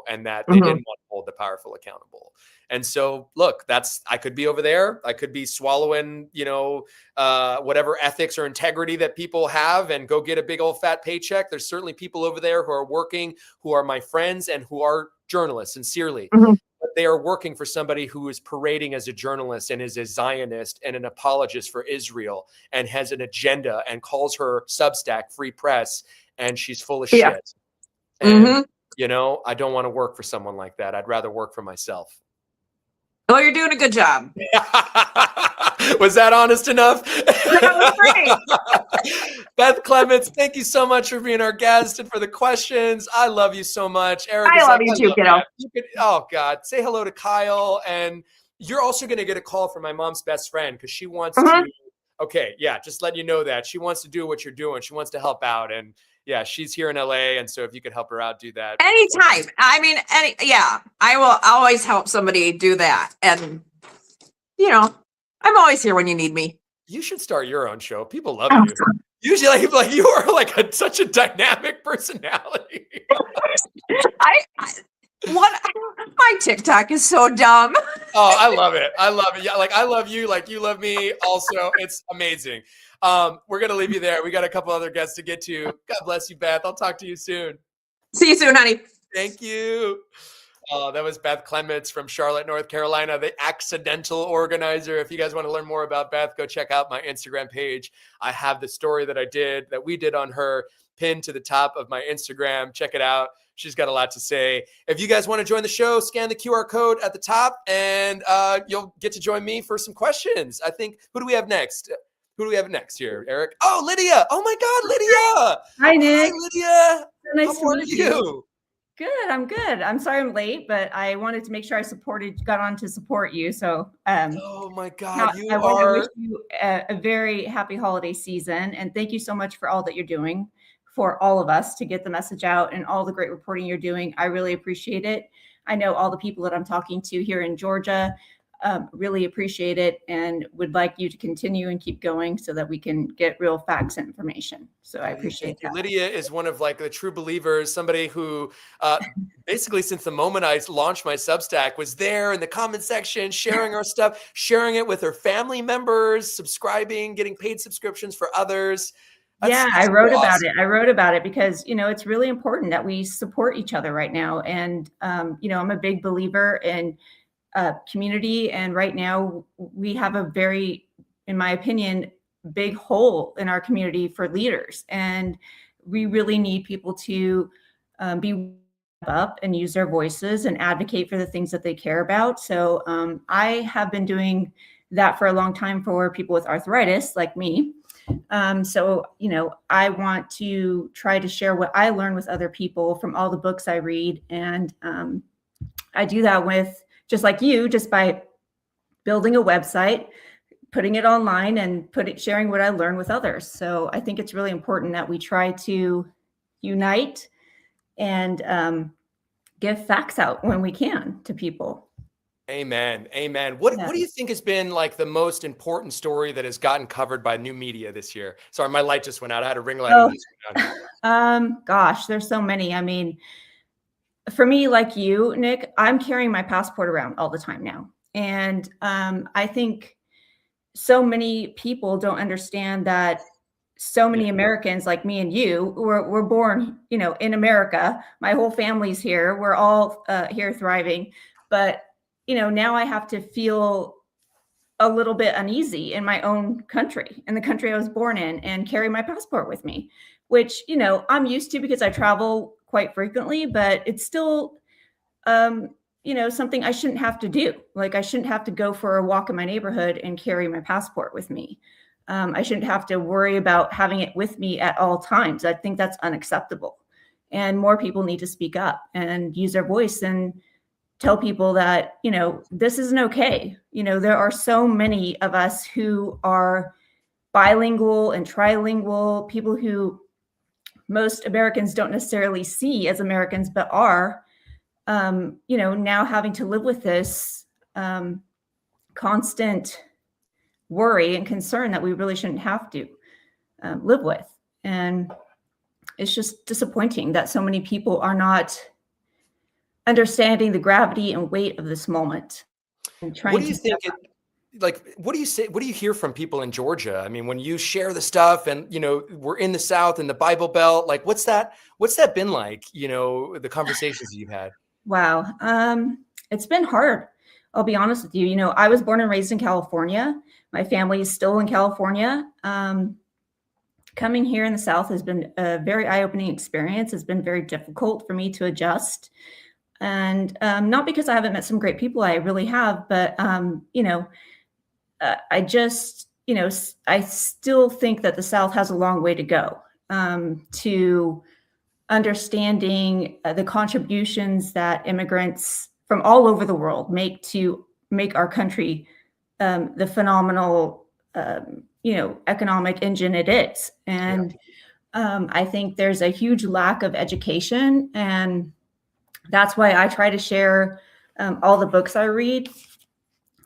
and that they Mhm. didn't want to hold the powerful accountable. And so, look, I could be over there. I could be swallowing, whatever ethics or integrity that people have and go get a big old fat paycheck. There's certainly people over there who are working, who are my friends and who are journalists, sincerely. Mhm. But they are working for somebody who is parading as a journalist and is a Zionist and an apologist for Israel and has an agenda and calls her Substack Free Press, and she's full of Yeah. shit. And, Hmm. I don't want to work for someone like that. I'd rather work for myself. Well, you're doing a good job. Was that honest enough? That was great. Beth Clements, thank you so much for being our guest and for the questions. I love you so much. Eric I is love like, you I too, love kiddo. that. Oh God, say hello to Kyle. And you're also going to get a call from my mom's best friend because she wants Mhm. to. Okay, yeah, just letting you know that she wants to do what you're doing. She wants to help out, and yeah, she's here in LA, and so if you could help her out, do that. Anytime. I mean, yeah, I will always help somebody do that. And, I'm always here when you need me. You should start your own show. People love Oh, you. Usually, like you are like such a dynamic personality. I what my TikTok is so dumb. Oh, I love it. I love it. Yeah, like I love you, like you love me. Also, it's amazing. We're gonna leave you there. We got a couple other guests to get to. God bless you, Beth. I'll talk to you soon. See you soon, honey. Thank you. That was Beth Clements from Charlotte, North Carolina, the accidental organizer. If you guys want to learn more about Beth, go check out my Instagram page. I have the story that we did on her pinned to the top of my Instagram. Check it out. She's got a lot to say. If you guys want to join the show, scan the QR code at the top and you'll get to join me for some questions. I think, who do we have next? Who do we have next here, Eric? Oh, Lydia. Oh my God, Lydia. Hi, Nick. Hi, Lydia. So nice How to are meet you? Good. I'm good. I'm sorry I'm late, but I wanted to make sure got on to support you. So Oh my God, I you want to wish are. you a very happy holiday season. And thank you so much for all that you're doing for all of us to get the message out and all the great reporting you're doing. I really appreciate it. I know all the people that I'm talking to here in Georgia really appreciate it and would like you to continue and keep going so that we can get real facts and information. So I appreciate Thank you. that. Lydia is one of like the true believers, somebody who basically since the moment I launched my Substack was there in the comment section, sharing our stuff, sharing it with her family members, subscribing, getting paid subscriptions for others. Yeah, That's I wrote so about awesome. it. I wrote about it because, it's really important that we support each other right now. And, I'm a big believer in community. And right now we have a very, in my opinion, big hole in our community for leaders. And we really need people to be up and use their voices and advocate for the things that they care about. So I have been doing that for a long time for people with arthritis like me. So, I want to try to share what I learn with other people from all the books I read. And I do that with, just like you, just by building a website, putting it online and sharing what I learn with others. So I think it's really important that we try to unite and give facts out when we can to people. Amen. Amen. What Yeah. do you think has been like the most important story that has gotten covered by new media this year? Sorry, my light just went out. I had a ring light. Oh, And it just went on. Gosh, there's so many. I mean, for me, like you, Nick, I'm carrying my passport around all the time now. And I think so many people don't understand that so many Americans like me and you were born, in America. My whole family's here. We're all here thriving. But, now I have to feel a little bit uneasy in my own country, in the country I was born in, and carry my passport with me, which, I'm used to because I travel quite frequently, but it's still, something I shouldn't have to do. Like I shouldn't have to go for a walk in my neighborhood and carry my passport with me. I shouldn't have to worry about having it with me at all times. I think that's unacceptable. And more people need to speak up and use their voice and tell people that, this isn't okay. There are so many of us who are bilingual and trilingual, people who most Americans don't necessarily see as Americans, but are, now having to live with this constant worry and concern that we really shouldn't have to live with. And it's just disappointing that so many people are not understanding the gravity and weight of this moment and trying What do you think what do you say? What do you hear from people in Georgia? I mean, when you share the stuff and, we're in the South and the Bible Belt, like what's that been like, the conversations you've had? Wow. It's been hard. I'll be honest with you. I was born and raised in California. My family is still in California. Coming here in the South has been a very eye-opening experience. It's been very difficult for me to adjust. And not because I haven't met some great people, I really have, but, I just, I still think that the South has a long way to go to understanding the contributions that immigrants from all over the world make to make our country the phenomenal, economic engine it is. And I think there's a huge lack of education, and that's why I try to share all the books I read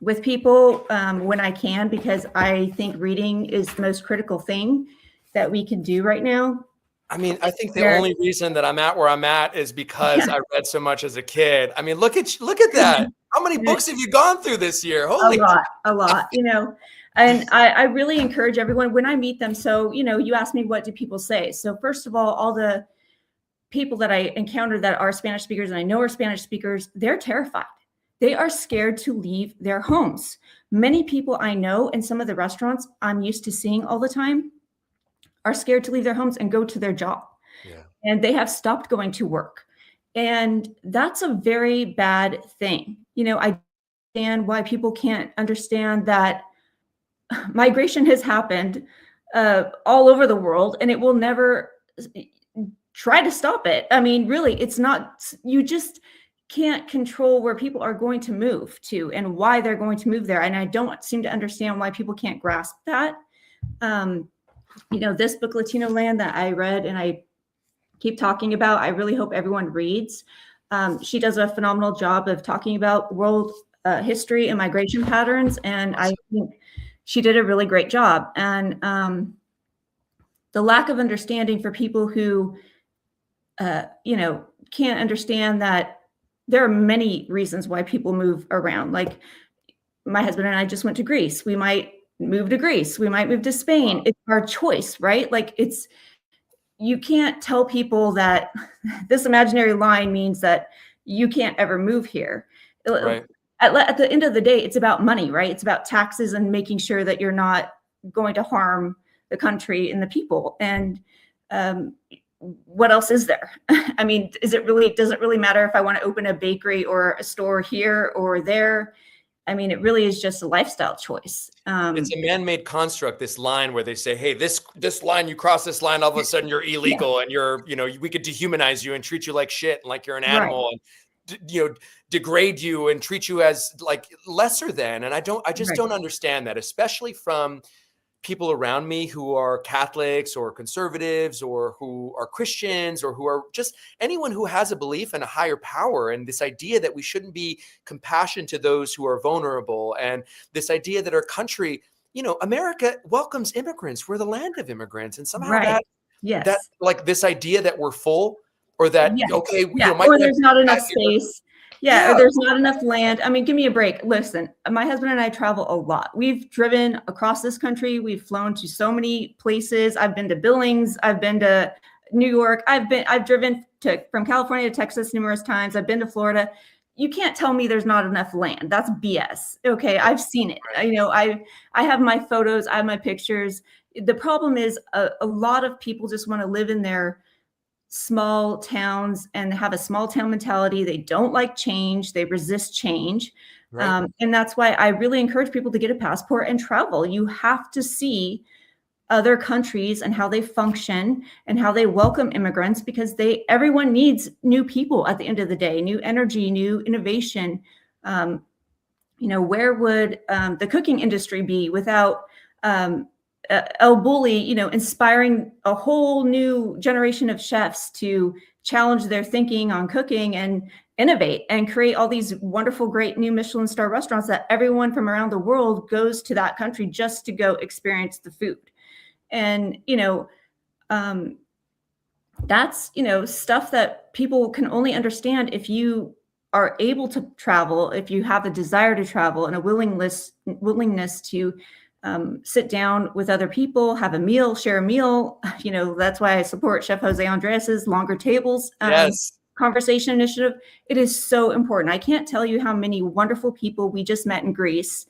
with people when I can, because I think reading is the most critical thing that we can do right now. I mean, I think the only reason that I'm at where I'm at is because I read so much as a kid. I mean, look at that. How many books have you gone through this year? Holy a lot, and I really encourage everyone when I meet them. So, you asked me, what do people say? So first of all the people that I encounter that are Spanish speakers and I know are Spanish speakers, they're terrified. They are scared to leave their homes. Many people I know in some of the restaurants I'm used to seeing all the time are scared to leave their homes and go to their job. Yeah. And they have stopped going to work. And that's a very bad thing. I understand why people can't understand that migration has happened all over the world, and it will never try to stop it. I mean, really, it's not, you just can't control where people are going to move to and why they're going to move there. And I don't seem to understand why people can't grasp that. This book, Latino Land, that I read and I keep talking about, I really hope everyone reads. She does a phenomenal job of talking about world history and migration patterns, and I think she did a really great job. And the lack of understanding for people who, can't understand that there are many reasons why people move around. Like my husband and I just went to Greece. We might move to Greece. We might move to Spain. Wow. It's our choice, right? Like you can't tell people that this imaginary line means that you can't ever move here. Right. At the end of the day, it's about money, right? It's about taxes and making sure that you're not going to harm the country and the people. And what else is there? I mean, does it really matter if I want to open a bakery or a store here or there? I mean, it really is just a lifestyle choice. It's a man-made construct, this line where they say, hey, this line, you cross this line, all of a sudden you're illegal, and we could dehumanize you and treat you like shit and like you're an animal, and degrade you and treat you as like lesser than. And I just don't understand that, especially from people around me who are Catholics or conservatives or who are Christians or who are just anyone who has a belief in a higher power, and this idea that we shouldn't be compassionate to those who are vulnerable, and this idea that our country, America welcomes immigrants. We're the land of immigrants. And somehow that like this idea that we're full, or that, okay, or there's not enough space. Or there's not enough land. I mean, give me a break. Listen, my husband and I travel a lot. We've driven across this country. We've flown to so many places. I've been to Billings. I've been to New York. I've driven from California to Texas numerous times. I've been to Florida. You can't tell me there's not enough land. That's BS. Okay, I've seen it. I have my photos. I have my pictures. The problem is a lot of people just want to live in their small towns and have a small town mentality. They don't like change. They resist change. Right. And that's why I really encourage people to get a passport and travel. You have to see other countries and how they function and how they welcome immigrants, because everyone needs new people at the end of the day, new energy, new innovation. Where would the cooking industry be without El Bulli, inspiring a whole new generation of chefs to challenge their thinking on cooking and innovate and create all these wonderful, great new Michelin star restaurants that everyone from around the world goes to that country just to go experience the food. And, that's, stuff that people can only understand if you are able to travel, if you have a desire to travel and a willingness to sit down with other people, have a meal, share a meal. That's why I support Chef Jose Andres's Longer Tables conversation initiative. It is so important. I can't tell you how many wonderful people we just met in Greece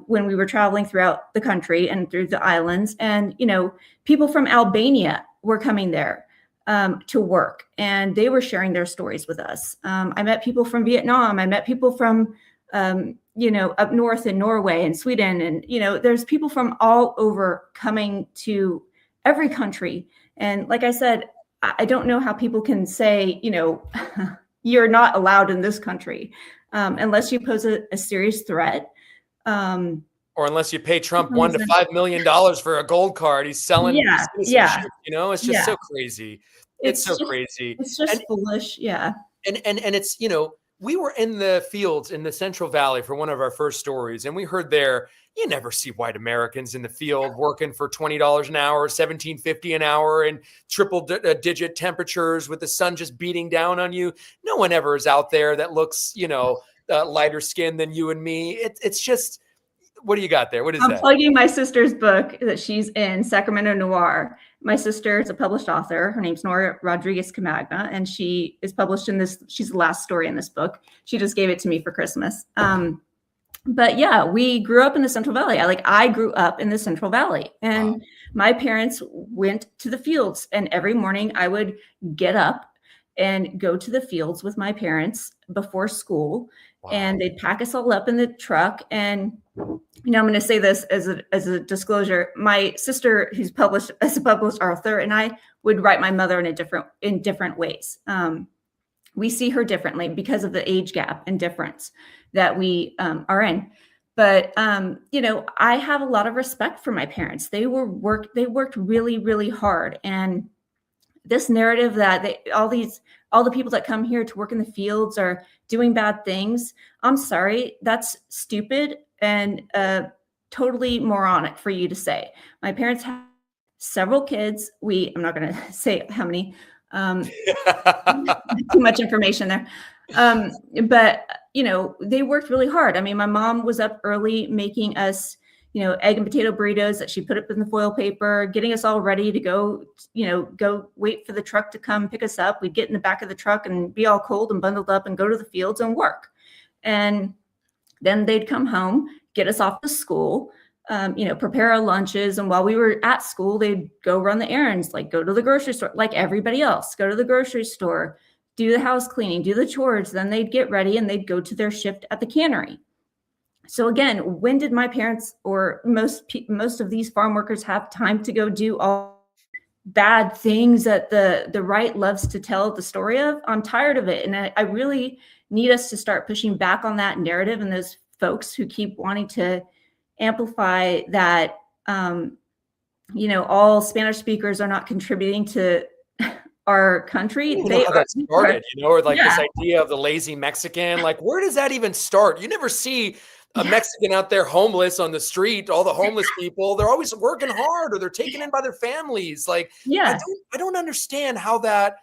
when we were traveling throughout the country and through the islands. And, people from Albania were coming there to work, and they were sharing their stories with us. I met people from Vietnam. I met people from up north in Norway and Sweden. And, there's people from all over coming to every country. And like I said, I don't know how people can say, you're not allowed in this country unless you pose a serious threat. Or unless you pay Trump $1 to $5 million for a gold card. He's selling citizenship. It's just so crazy. It's so crazy. It's just foolish. Yeah. And it's, we were in the fields in the Central Valley for one of our first stories, and we heard there, you never see white Americans in the field working for $20 an hour, $17.50 an hour, and triple digit temperatures with the sun just beating down on you. No one ever is out there that looks, lighter skin than you and me. It's just, what do you got there? What is that? I'm plugging my sister's book that she's in, Sacramento Noir. My sister is a published author. Her name's Nora Rodriguez Camagna, and she is published in this. She's the last story in this book. She just gave it to me for Christmas. But yeah, we grew up in the Central Valley. I grew up in the Central Valley, and my parents went to the fields, and every morning I would get up and go to the fields with my parents before school. And they'd pack us all up in the truck. And, I'm going to say this as a disclosure. My sister, who's published as a published author, and I would write my mother in different ways. We see her differently because of the age gap and difference that we are in. But, I have a lot of respect for my parents. They worked really, really hard. And this narrative that all the people that come here to work in the fields are doing bad things. I'm sorry, that's stupid and totally moronic for you to say. My parents have several kids. I'm not going to say how many. Too much information there. But they worked really hard. I mean, my mom was up early making us, egg and potato burritos that she put up in the foil paper, getting us all ready to go, go wait for the truck to come pick us up. We'd get in the back of the truck and be all cold and bundled up and go to the fields and work. And then they'd come home, get us off to school, prepare our lunches. And while we were at school, they'd go run the errands, like go to the grocery store, like everybody else, go to the grocery store, do the house cleaning, do the chores. Then they'd get ready and they'd go to their shift at the cannery. So again, when did my parents or most of these farm workers have time to go do all bad things that the right loves to tell the story of? I'm tired of it. And I really need us to start pushing back on that narrative and those folks who keep wanting to amplify that, all Spanish speakers are not contributing to our country. They how that started, or like this idea of the lazy Mexican. Like, where does that even start? You never see a Mexican out there homeless on the street. All the homeless people, they're always working hard or they're taken in by their families. Like, I don't understand how that,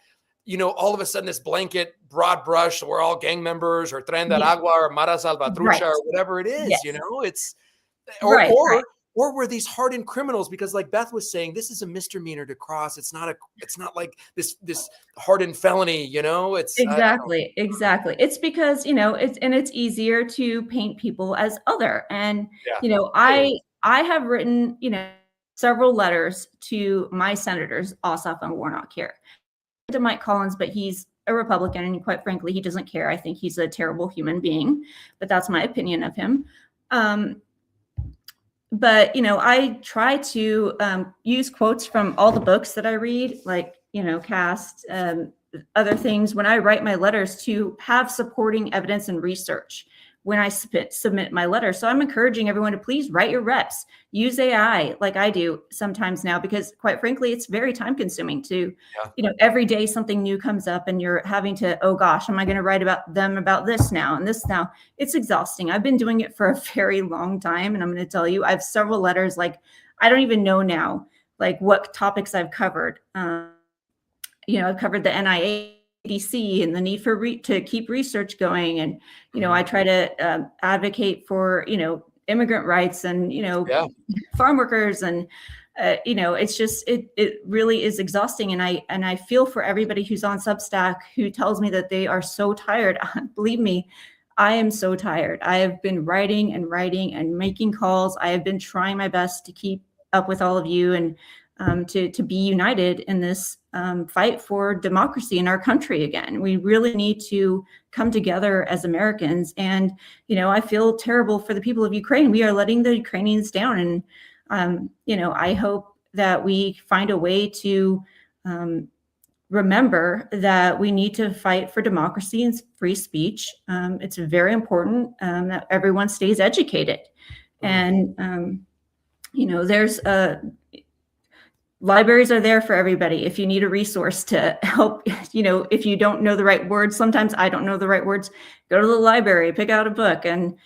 all of a sudden this blanket broad brush, we're all gang members or Tren de Agua or Mara Salvatrucha or whatever it is, it's or were these hardened criminals? Because like Beth was saying, this is a misdemeanor to cross. It's not like this hardened felony, it's exactly. It's because, it's easier to paint people as other. And, I have written, several letters to my senators, Ossoff and Warnock here, to Mike Collins, but he's a Republican and quite frankly, he doesn't care. I think he's a terrible human being, but that's my opinion of him. But, I try to use quotes from all the books that I read, like, Cast, other things when I write my letters to have supporting evidence and research when I submit my letter. So I'm encouraging everyone to please write your reps, use AI like I do sometimes now, because quite frankly, it's very time consuming to, every day something new comes up and you're having to, oh gosh, am I going to write about this now and this now? It's exhausting. I've been doing it for a very long time. And I'm going to tell you, I have several letters, like, I don't even know now, like what topics I've covered. I've covered the NIH and the need for to keep research going. And, I try to advocate for, immigrant rights and, farm workers. And, it's just, it really is exhausting. And I feel for everybody who's on Substack who tells me that they are so tired. Believe me, I am so tired. I have been writing and making calls. I have been trying my best to keep up with all of you and to be united in this fight for democracy in our country again. We really need to come together as Americans. And, I feel terrible for the people of Ukraine. We are letting the Ukrainians down. And, I hope that we find a way to remember that we need to fight for democracy and free speech. It's very important that everyone stays educated. And, there's libraries are there for everybody. If you need a resource to help, if you don't know the right words, sometimes I don't know the right words, go to the library, pick out a book. And,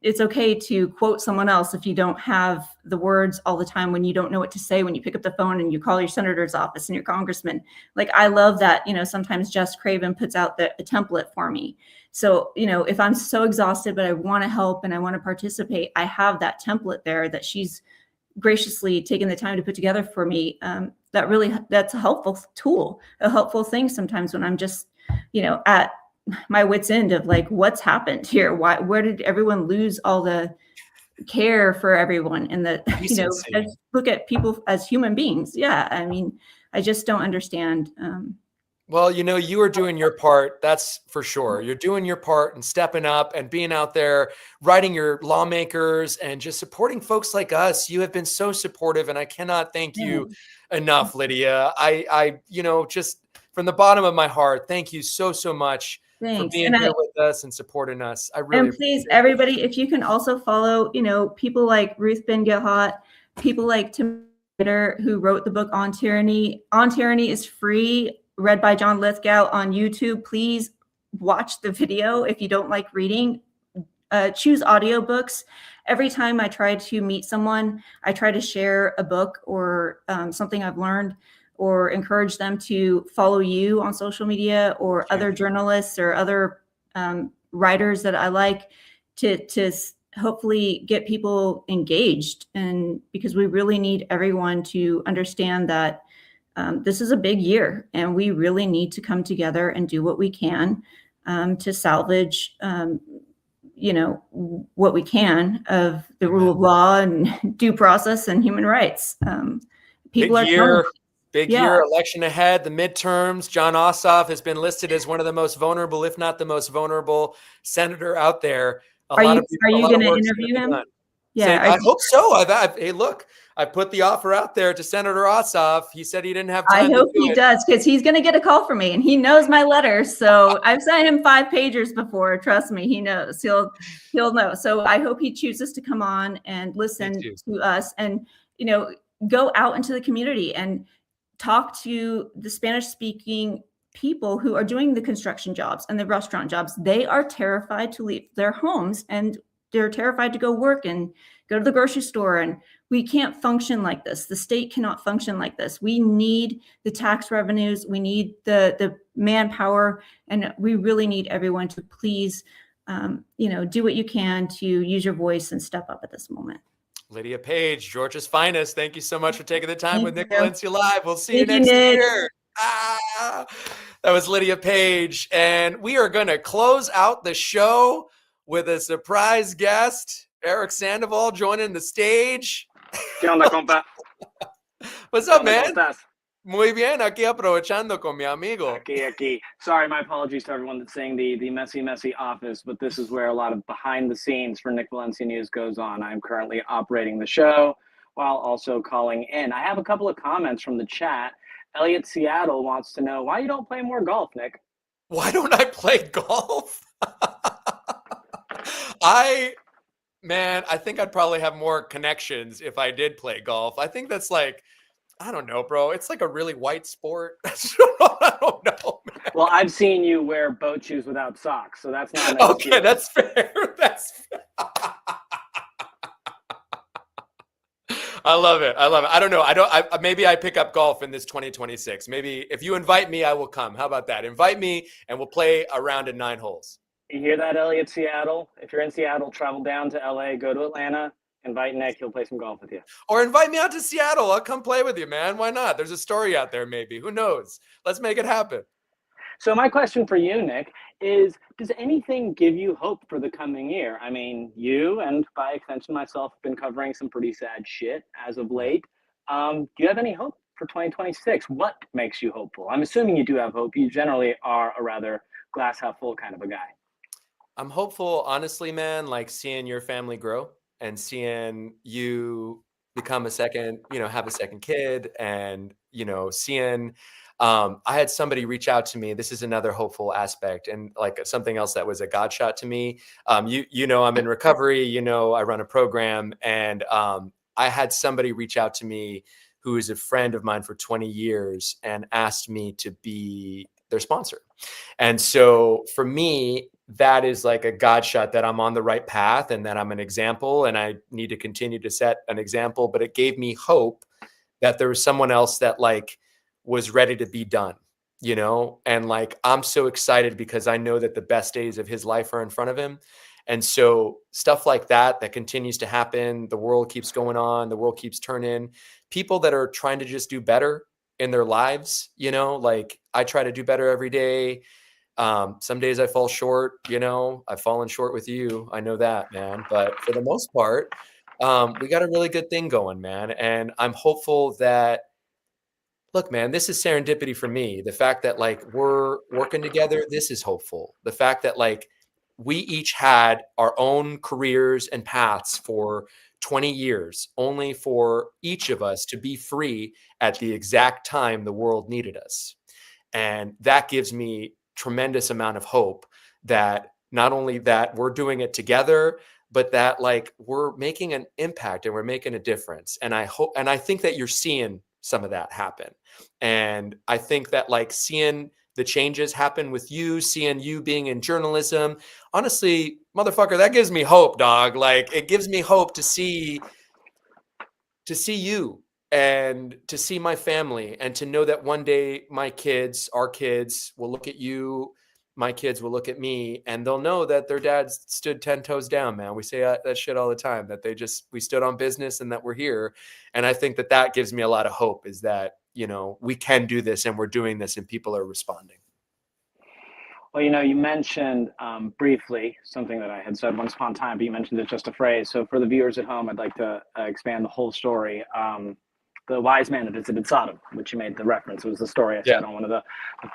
it's okay to quote someone else if you don't have the words all the time, when you don't know what to say, when you pick up the phone and you call your senator's office and your congressman. Like, I love that, sometimes Jess Craven puts out a template for me. So, if I'm so exhausted, but I want to help and I want to participate, I have that template there that she's graciously taken the time to put together for me. That's a helpful tool, a helpful thing sometimes when I'm just, at my wit's end of like, what's happened here? Where did everyone lose all the care for everyone? And look at people as human beings. Yeah. I mean, I just don't understand. Well, you are doing your part. That's for sure. You're doing your part and stepping up and being out there, writing your lawmakers and just supporting folks like us. You have been so supportive, and I cannot thank you enough, Lydia. I just from the bottom of my heart, thank you so much for being here with us and supporting us. I really please, everybody, if you can also follow, people like Ruth Ben-Gilhot, people like Tim who wrote the book On Tyranny. On Tyranny is free, read by John Lithgow on YouTube. Please watch the video if you don't like reading. Choose audiobooks. Every time I try to meet someone, I try to share a book or something I've learned, or encourage them to follow you on social media, or other journalists or other writers that I like, to hopefully get people engaged. And because we really need everyone to understand that this is a big year, and we really need to come together and do what we can to salvage what we can of the rule of law and due process and human rights. People Big are year, big Yeah. year, election ahead, the midterms. John Ossoff has been listed as one of the most vulnerable, if not the most vulnerable senator out there. Are you going to interview him? Yeah, I hope so. Hey, look, I put the offer out there to Senator Ossoff. He said he didn't have time. I hope he does, because he's going to get a call from me, and he knows my letters. So I've sent him 5-pagers before. Trust me, he knows. He'll know. So I hope he chooses to come on and listen to us, and go out into the community and talk to the Spanish-speaking people who are doing the construction jobs and the restaurant jobs. They are terrified to leave their homes, and they're terrified to go work and go to the grocery store. And we can't function like this. The state cannot function like this. We need the tax revenues. We need the manpower, and we really need everyone to please, do what you can to use your voice and step up at this moment. Lydia Page, Georgia's finest. Thank you so much for taking the time with Nick Valencia Live. We'll see you Thank next you, Nick. year. That was Lydia Page. And we are going to close out the show with a surprise guest, Eric Sandoval, joining the stage. ¿Qué onda, compa? What's up, man? ¿Cómo estás? Muy bien, aquí aprovechando con mi amigo. Aquí. Sorry, my apologies to everyone that's saying the messy office, but this is where a lot of behind the scenes for Nick Valencia News goes on. I'm currently operating the show while also calling in. I have a couple of comments from the chat. Elliot Seattle wants to know why you don't play more golf, Nick. Why don't I play golf? I think I'd probably have more connections if I did play golf. I think that's like, I don't know, bro. It's like a really white sport. I don't know, man. Well, I've seen you wear boat shoes without socks, so that's not okay. That's fair. That's fair. I love it. I don't know. Maybe I pick up golf in this 2026. Maybe if you invite me, I will come. How about that? Invite me and we'll play a round in 9 holes. You hear that, Elliot Seattle? If you're in Seattle, travel down to LA, go to Atlanta, invite Nick. He'll play some golf with you. Or invite me out to Seattle. I'll come play with you, man. Why not? There's a story out there, maybe. Who knows? Let's make it happen. So my question for you, Nick, is does anything give you hope for the coming year? I mean, you and by extension myself have been covering some pretty sad shit as of late. Do you have any hope for 2026? What makes you hopeful? I'm assuming you do have hope. You generally are a rather glass half full kind of a guy. I'm hopeful, honestly, man, like seeing your family grow and seeing you become have a second kid, and, seeing, I had somebody reach out to me. This is another hopeful aspect, and like something else that was a God shot to me. I'm in recovery, I run a program, and I had somebody reach out to me who is a friend of mine for 20 years and asked me to be their sponsor. And so for me, that is like a God shot that I'm on the right path and that I'm an example, and I need to continue to set an example. But it gave me hope that there was someone else that like was ready to be done, and like, I'm so excited because I know that the best days of his life are in front of him. And so stuff like that continues to happen. The world keeps going on. The world keeps turning. People that are trying to just do better in their lives, like I try to do better every day. Some days I fall short, I've fallen short with you. I know that, man. But for the most part, we got a really good thing going, man. And I'm hopeful that, look, man, this is serendipity for me. The fact that like we're working together, this is hopeful. The fact that like we each had our own careers and paths for 20 years, only for each of us to be free at the exact time the world needed us. And that gives me tremendous amount of hope that not only that we're doing it together, but that like we're making an impact and we're making a difference. And I think that you're seeing some of that happen. And I think that like seeing the changes happen with you, seeing you being in journalism, honestly, motherfucker, that gives me hope, dog. Like it gives me hope to see you and to see my family and to know that one day my kids, our kids will look at you, my kids will look at me, and they'll know that their dad stood 10 toes down, man. We say that shit all the time, that we stood on business and that we're here. And I think that gives me a lot of hope, is that, we can do this and we're doing this and people are responding. Well, you mentioned briefly something that I had said once upon a time, but you mentioned it just a phrase. So for the viewers at home, I'd like to expand the whole story. The wise man that visited Sodom, which you made the reference, was the story I said on one of the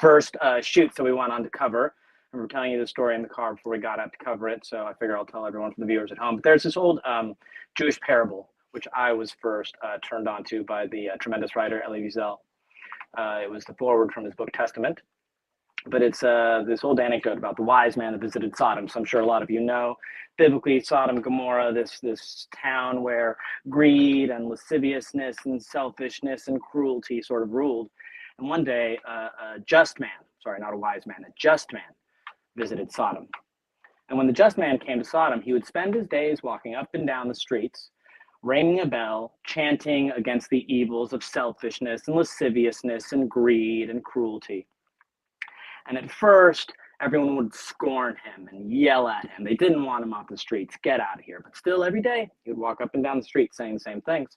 first shoots that we went on to cover. And we're telling you the story in the car before we got out to cover it. So I figure I'll tell everyone from the viewers at home. But there's this old Jewish parable, which I was first turned on to by the tremendous writer Elie Wiesel. It was the foreword from his book Testament. But it's this old anecdote about the wise man that visited Sodom. So I'm sure a lot of you know, biblically, Sodom, Gomorrah, this town where greed and lasciviousness and selfishness and cruelty sort of ruled. And one day, a just man, sorry, not a wise man, a just man visited Sodom. And when the just man came to Sodom, he would spend his days walking up and down the streets, ringing a bell, chanting against the evils of selfishness and lasciviousness and greed and cruelty. And at first, everyone would scorn him and yell at him. They didn't want him off the streets. Get out of here. But still, every day, he would walk up and down the street saying the same things.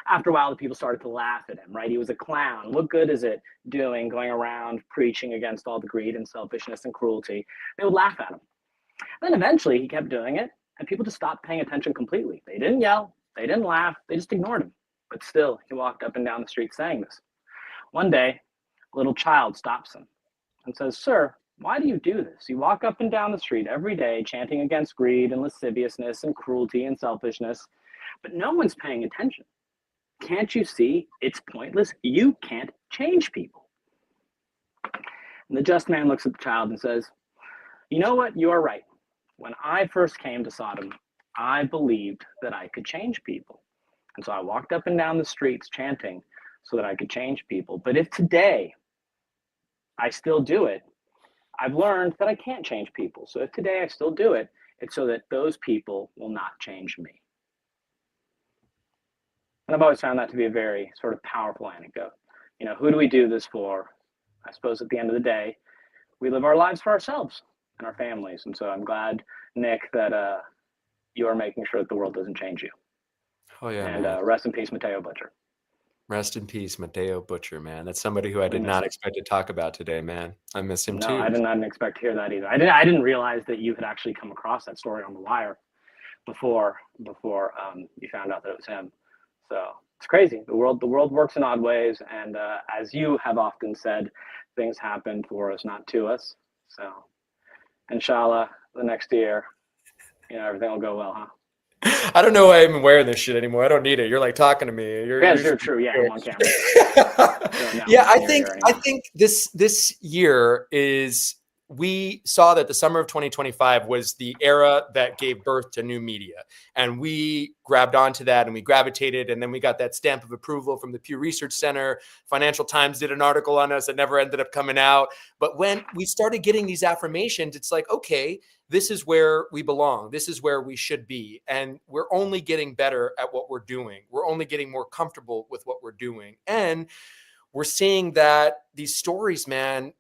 After a while, the people started to laugh at him, right? He was a clown. What good is it doing, going around preaching against all the greed and selfishness and cruelty? They would laugh at him. Then eventually, he kept doing it, and people just stopped paying attention completely. They didn't yell. They didn't laugh. They just ignored him. But still, he walked up and down the street saying this. One day, a little child stops him and says, "Sir, why do you do this? You walk up and down the street every day chanting against greed and lasciviousness and cruelty and selfishness, but no one's paying attention. Can't you see it's pointless? You can't change people." And the just man looks at the child and says, "You know what? You are right. When I first came to Sodom, I believed that I could change people. And so I walked up and down the streets chanting so that I could change people. But if today I still do it, I've learned that I can't change people. So if today I still do it, it's so that those people will not change me." And I've always found that to be a very sort of powerful anecdote. Who do we do this for? I suppose at the end of the day, we live our lives for ourselves and our families. And so I'm glad, Nick, that you are making sure that the world doesn't change you. Oh yeah. And rest in peace, Mateo Butcher. Rest in peace, Mateo Butcher, man. That's somebody who I did not expect to talk about today, man. I miss him too. No, I didn't expect to hear that either. I didn't realize that you had actually come across that story on The Wire before you found out that it was him. So it's crazy. The world works in odd ways, and as you have often said, things happen for us, not to us. So, inshallah, the next year, everything will go well, huh? I don't know why I'm wearing this shit anymore. I don't need it. You're like talking to me. You're true. Yeah, I'm on camera. Yeah, I think this year is, we saw that the summer of 2025 was the era that gave birth to new media. And we grabbed onto that and we gravitated. And then we got that stamp of approval from the Pew Research Center. Financial Times did an article on us that never ended up coming out. But when we started getting these affirmations, it's like, okay, this is where we belong. This is where we should be. And we're only getting better at what we're doing. We're only getting more comfortable with what we're doing. And we're seeing that these stories, man,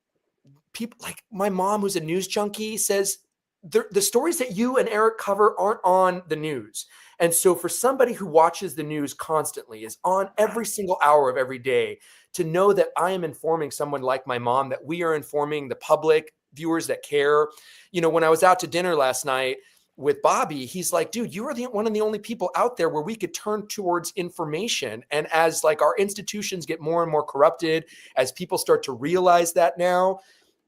people like my mom, who's a news junkie, says the stories that you and Eric cover aren't on the news. And so for somebody who watches the news constantly, is on every single hour of every day, to know that I am informing someone like my mom, that we are informing the public, viewers that care. When I was out to dinner last night with Bobby, he's like, dude, you are one of the only people out there where we could turn towards information. And as like our institutions get more and more corrupted, as people start to realize that now,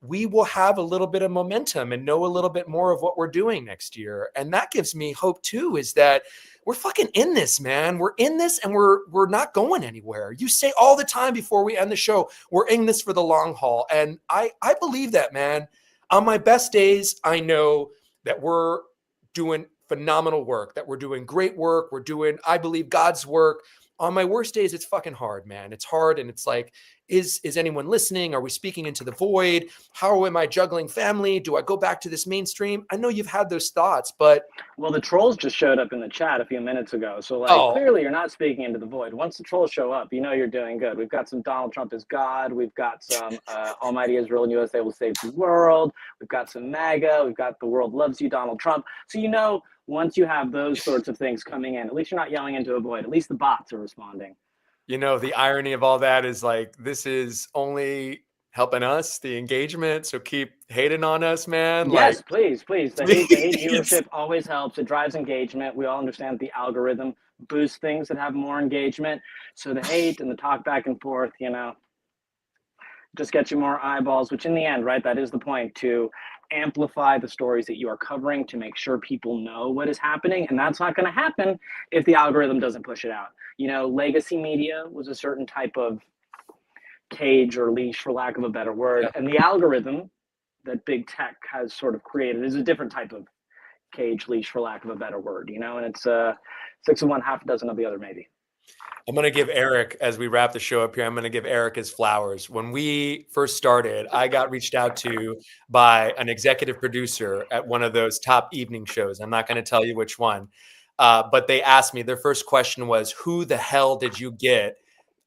we will have a little bit of momentum and know a little bit more of what we're doing next year. And that gives me hope too, is that we're fucking in this, man. We're in this and we're not going anywhere. You say all the time before we end the show, we're in this for the long haul. And I believe that, man. On my best days, I know that we're doing phenomenal work, that we're doing great work. We're doing, I believe, God's work. On my worst days, it's fucking hard, man. It's hard. And it's like, is anyone listening? Are we speaking into the void? How am I juggling family? Do I go back to this mainstream? I know you've had those thoughts, but Well, the trolls just showed up in the chat a few minutes ago. So, like, oh, clearly you're not speaking into the void. Once the trolls show up, you know you're doing good. We've got some Donald Trump is God. We've got some Almighty Israel and USA will save the world. We've got some MAGA. We've got the world loves you, Donald Trump. So, you know, once you have those sorts of things coming in, at least you're not yelling into a void. At least the bots are responding. you know, the irony of all that is like, this is only helping us, the engagement. So keep hating on us, man. Yes, Like, please, please. The hate viewership always helps. It drives engagement. We all understand the algorithm boosts things that have more engagement. So the hate and the talk back and forth, you know, just get you more eyeballs, which in the end, right, that is the point, to amplify the stories that you are covering, to make sure people know what is happening. And that's not going to happen if the algorithm doesn't push it out. You know, legacy media was a certain type of cage or leash, for lack of a better word. yeah. And the algorithm that big tech has sort of created is a different type of cage, leash, for lack of a better word, you know, and it's 6 of one, half a dozen of the other, maybe. I'm going to give Eric, as we wrap the show up here, I'm going to give Eric his flowers. When we first started, I got reached out to by an executive producer at one of those top evening shows. I'm not going to tell you which one, but they asked me, their first question was, who the hell did you get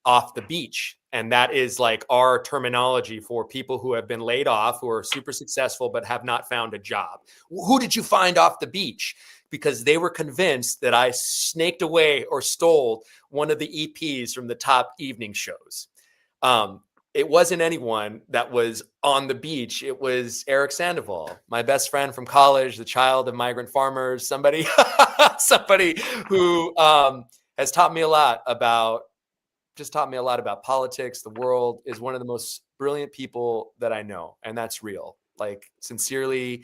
off the beach? And that is like our terminology for people who have been laid off, who are super successful, but have not found a job. Who did you find off the beach? Because they were convinced that I snaked away or stole one of the EPs from the top evening shows. It wasn't anyone that was on the beach. It was Eric Sandoval, my best friend from college, the child of migrant farmers, somebody who has taught me a lot about politics. The world, is one of the most brilliant people that I know. And that's real. Like, sincerely,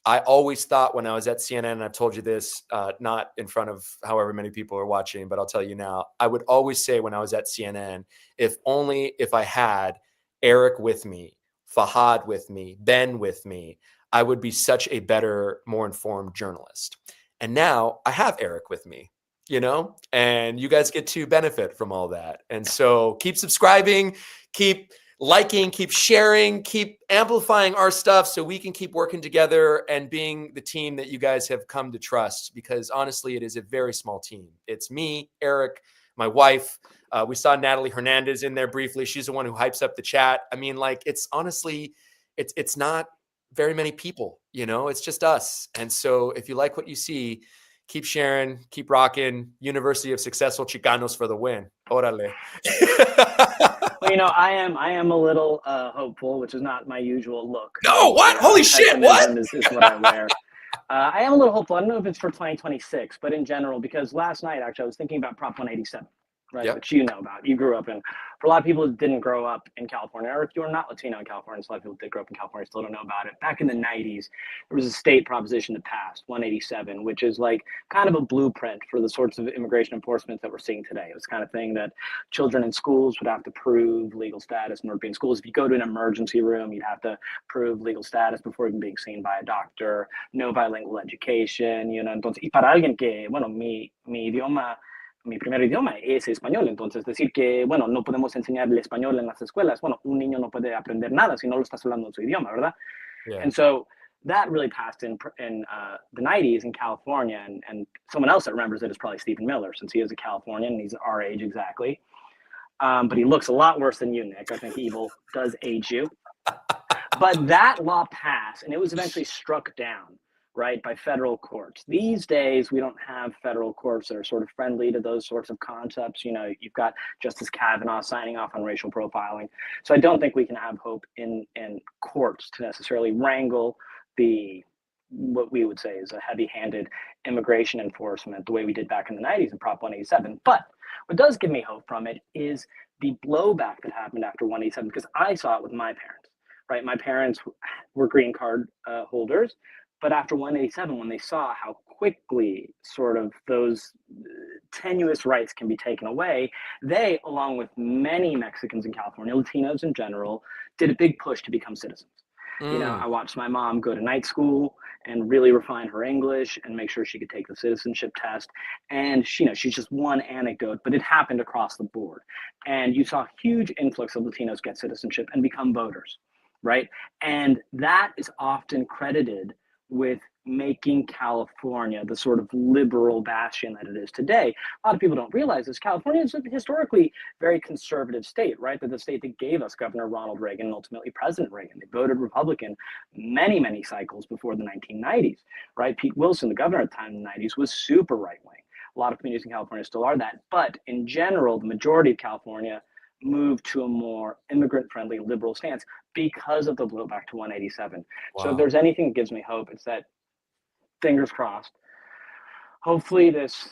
I always thought when I was at CNN, and I've told you this, not in front of however many people are watching, but I'll tell you now, I would always say when I was at CNN, if I had Eric with me, Fahad with me, Ben with me, I would be such a better, more informed journalist. And now I have Eric with me, you know, and you guys get to benefit from all that. And so keep subscribing, keep liking, keep sharing, keep amplifying our stuff so we can keep working together and being the team that you guys have come to trust, because honestly, it is a very small team. It's me, Eric, my wife. We saw Natalie Hernandez in there briefly. She's the one who hypes up the chat. I mean, like, it's honestly, it's not very many people, you know, it's just us. And so if you like what you see, keep sharing, keep rocking. University of Successful Chicanos for the win. Órale. Well, you know, I am a little hopeful, which is not my usual look. No, what? Holy shit, what? Is what I wear. I am a little hopeful. I don't know if it's for 2026, but in general, because last night, actually, I was thinking about Prop 187, right? Yep. Which you know about. You grew up in. For a lot of people who didn't grow up in California, or if you're not Latino in California, so a lot of people did grow up in California still don't know about it. Back in the 90s, there was a state proposition that passed, 187, which is like kind of a blueprint for the sorts of immigration enforcement that we're seeing today. It was kind of thing that children in schools would have to prove legal status in order to be in schools. If you go to an emergency room, you'd have to prove legal status before even being seen by a doctor. No bilingual education, you know. Entonces, y para alguien que, bueno, mi primer idioma es español, entonces decir que, bueno, no podemos enseñar el español en las escuelas, bueno, un niño no puede aprender nada si no lo estás hablando en su idioma, ¿verdad? Yeah. And so that really passed in the 90s in California, and someone else that remembers it is probably Stephen Miller, since he is a Californian and he's our age exactly. But he looks a lot worse than you, Nick. I think evil does age you. But that law passed, and it was eventually struck down, right, by federal courts. These days, we don't have federal courts that are sort of friendly to those sorts of concepts. You know, you've got Justice Kavanaugh signing off on racial profiling. So I don't think we can have hope in courts to necessarily wrangle what we would say is a heavy-handed immigration enforcement the way we did back in the 90s in Prop 187. But what does give me hope from it is the blowback that happened after 187, because I saw it with my parents, right? My parents were green card holders. But after 187, when they saw how quickly sort of those tenuous rights can be taken away, they, along with many Mexicans in California, Latinos in general, did a big push to become citizens. You know, I watched my mom go to night school and really refine her English and make sure she could take the citizenship test. And she, she's just one anecdote, but it happened across the board. And you saw a huge influx of Latinos get citizenship and become voters, right? And that is often credited with making California the sort of liberal bastion that it is today. A lot of people don't realize this. California is a historically very conservative state, right? They're the state that gave us Governor Ronald Reagan and ultimately President Reagan. They voted Republican many, many cycles before the 1990s, right? Pete Wilson, the governor at the time in the 90s, was super right-wing. A lot of communities in California still are that. But in general, the majority of California moved to a more immigrant-friendly liberal stance because of the blowback to 187. Wow. So if there's anything that gives me hope, it's that, fingers crossed, hopefully this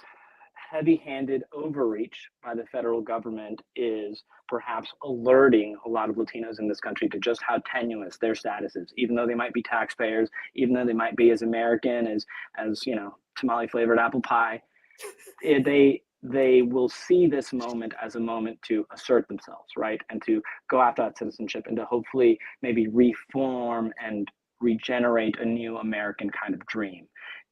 heavy-handed overreach by the federal government is perhaps alerting a lot of Latinos in this country to just how tenuous their status is, even though they might be taxpayers, even though they might be as American as tamale-flavored apple pie. They will see this moment as a moment to assert themselves, right? And to go after that citizenship and to hopefully maybe reform and regenerate a new American kind of dream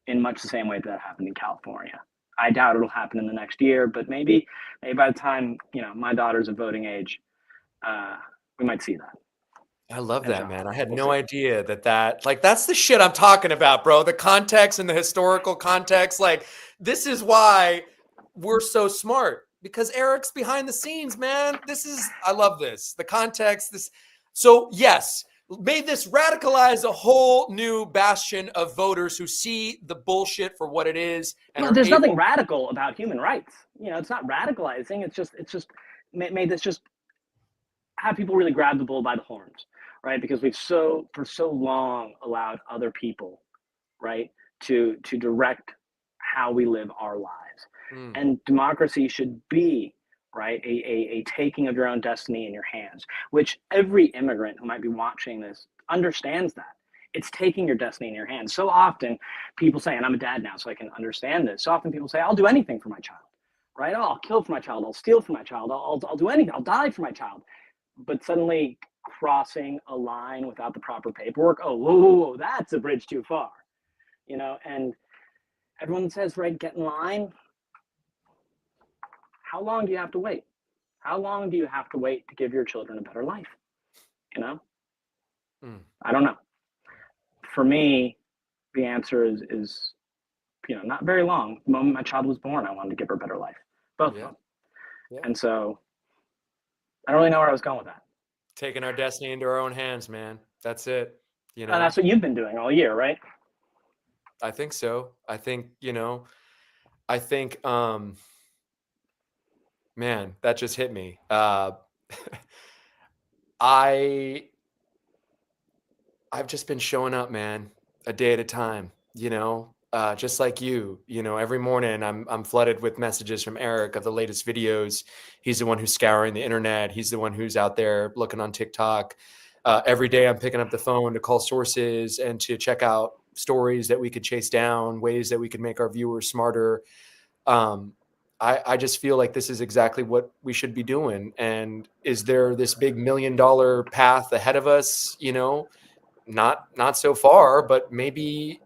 in much the same way that happened in California. I doubt it'll happen in the next year, but maybe by the time, my daughter's of voting age, we might see that. I love And that, so, man. I had we'll no see. idea that like, that's the shit I'm talking about, bro. The context and the historical context. Like, this is why we're so smart, because Eric's behind the scenes, man. I love this. The context, so yes, may this radicalize a whole new bastion of voters who see the bullshit for what it is. And Well, there's nothing radical about human rights. It's not radicalizing. It's just made this just have people really grab the bull by the horns, right? Because we've for so long allowed other people, right, to direct how we live our lives. And democracy should be, right, a taking of your own destiny in your hands, which every immigrant who might be watching this understands that. It's taking your destiny in your hands. So often people say, and I'm a dad now, so I can understand this. So often people say, I'll do anything for my child, right? Oh, I'll kill for my child. I'll steal for my child. I'll do anything. I'll die for my child. But suddenly crossing a line without the proper paperwork, oh, whoa, that's a bridge too far, and everyone says, right, get in line. How long do you have to wait? How long do you have to wait to give your children a better life? I don't know. For me, the answer is not very long. The moment my child was born, I wanted to give her a better life. Both of them. Yeah. And so I don't really know where I was going with that. Taking our destiny into our own hands, man. That's it. And that's what you've been doing all year, right? I think so. I think, man, that just hit me. I've just been showing up, man, a day at a time, just like you, every morning I'm flooded with messages from Eric of the latest videos. He's the one who's scouring the internet. He's the one who's out there looking on TikTok. Every day I'm picking up the phone to call sources and to check out stories that we could chase down, ways that we could make our viewers smarter. I just feel like this is exactly what we should be doing. And is there this big $1 million path ahead of us? Not so far, but maybe,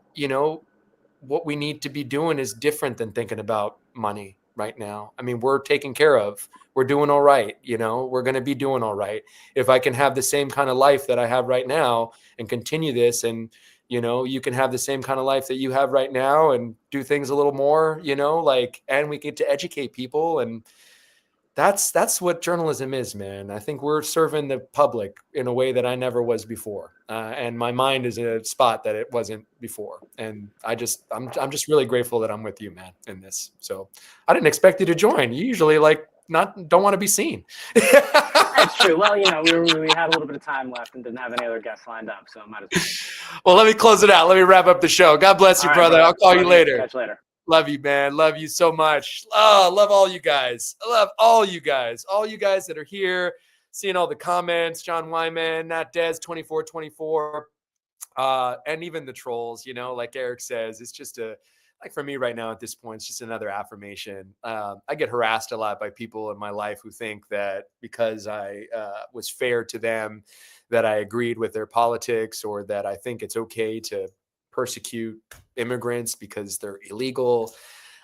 what we need to be doing is different than thinking about money right now. I mean, we're taken care of. We're doing all right. We're going to be doing all right. If I can have the same kind of life that I have right now and continue this, and, you can have the same kind of life that you have right now and do things a little more, and we get to educate people. And that's what journalism is, man. I think we're serving the public in a way that I never was before. And my mind is in a spot that it wasn't before. And I'm just really grateful that I'm with you, man, in this. So I didn't expect you to join. You usually don't want to be seen. That's true. Well, we had a little bit of time left and didn't have any other guests lined up, so might as well. Let me close it out. Let me wrap up the show. God bless you, brother. I'll call you later. Catch you later. Love you, man. Love you so much. Oh, love all you guys. I love all you guys that are here, seeing all the comments. John Wyman, Nat Dez, 2424, and even the trolls, like Eric says, it's just like for me right now at this point, it's just another affirmation. I get harassed a lot by people in my life who think that because I was fair to them, that I agreed with their politics, or that I think it's okay to persecute immigrants because they're illegal.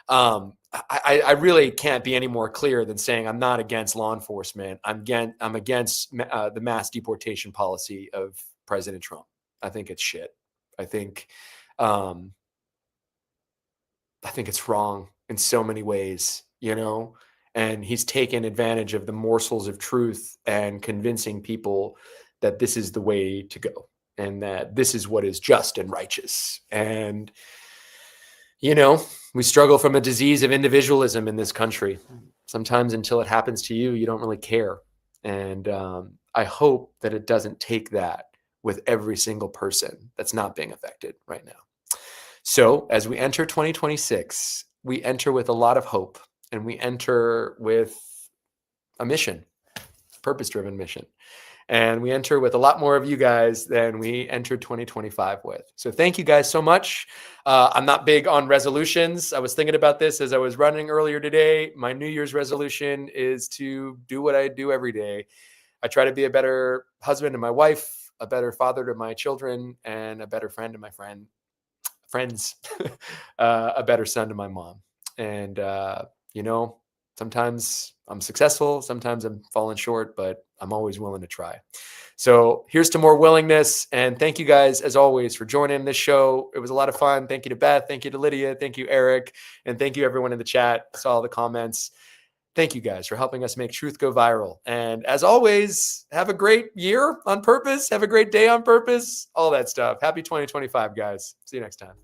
I really can't be any more clear than saying I'm not against law enforcement. I'm against the mass deportation policy of President Trump. I think it's shit. I think it's wrong in so many ways, and he's taken advantage of the morsels of truth and convincing people that this is the way to go and that this is what is just and righteous. And, we struggle from a disease of individualism in this country. Sometimes until it happens to you, you don't really care. And I hope that it doesn't take that with every single person that's not being affected right now. So as we enter 2026, we enter with a lot of hope, and we enter with a mission, purpose-driven mission. And we enter with a lot more of you guys than we entered 2025 with. So thank you guys so much. I'm not big on resolutions. I was thinking about this as I was running earlier today. My New Year's resolution is to do what I do every day. I try to be a better husband to my wife, a better father to my children, and a better friend to my friends, a better son to my mom. And, sometimes I'm successful, sometimes I'm falling short, but I'm always willing to try. So here's to more willingness. And thank you guys, as always, for joining this show. It was a lot of fun. Thank you to Beth. Thank you to Lydia. Thank you, Eric. And thank you, everyone in the chat. Saw all the comments. Thank you guys for helping us make truth go viral. And as always, have a great year on purpose. Have a great day on purpose. All that stuff. Happy 2025, guys. See you next time.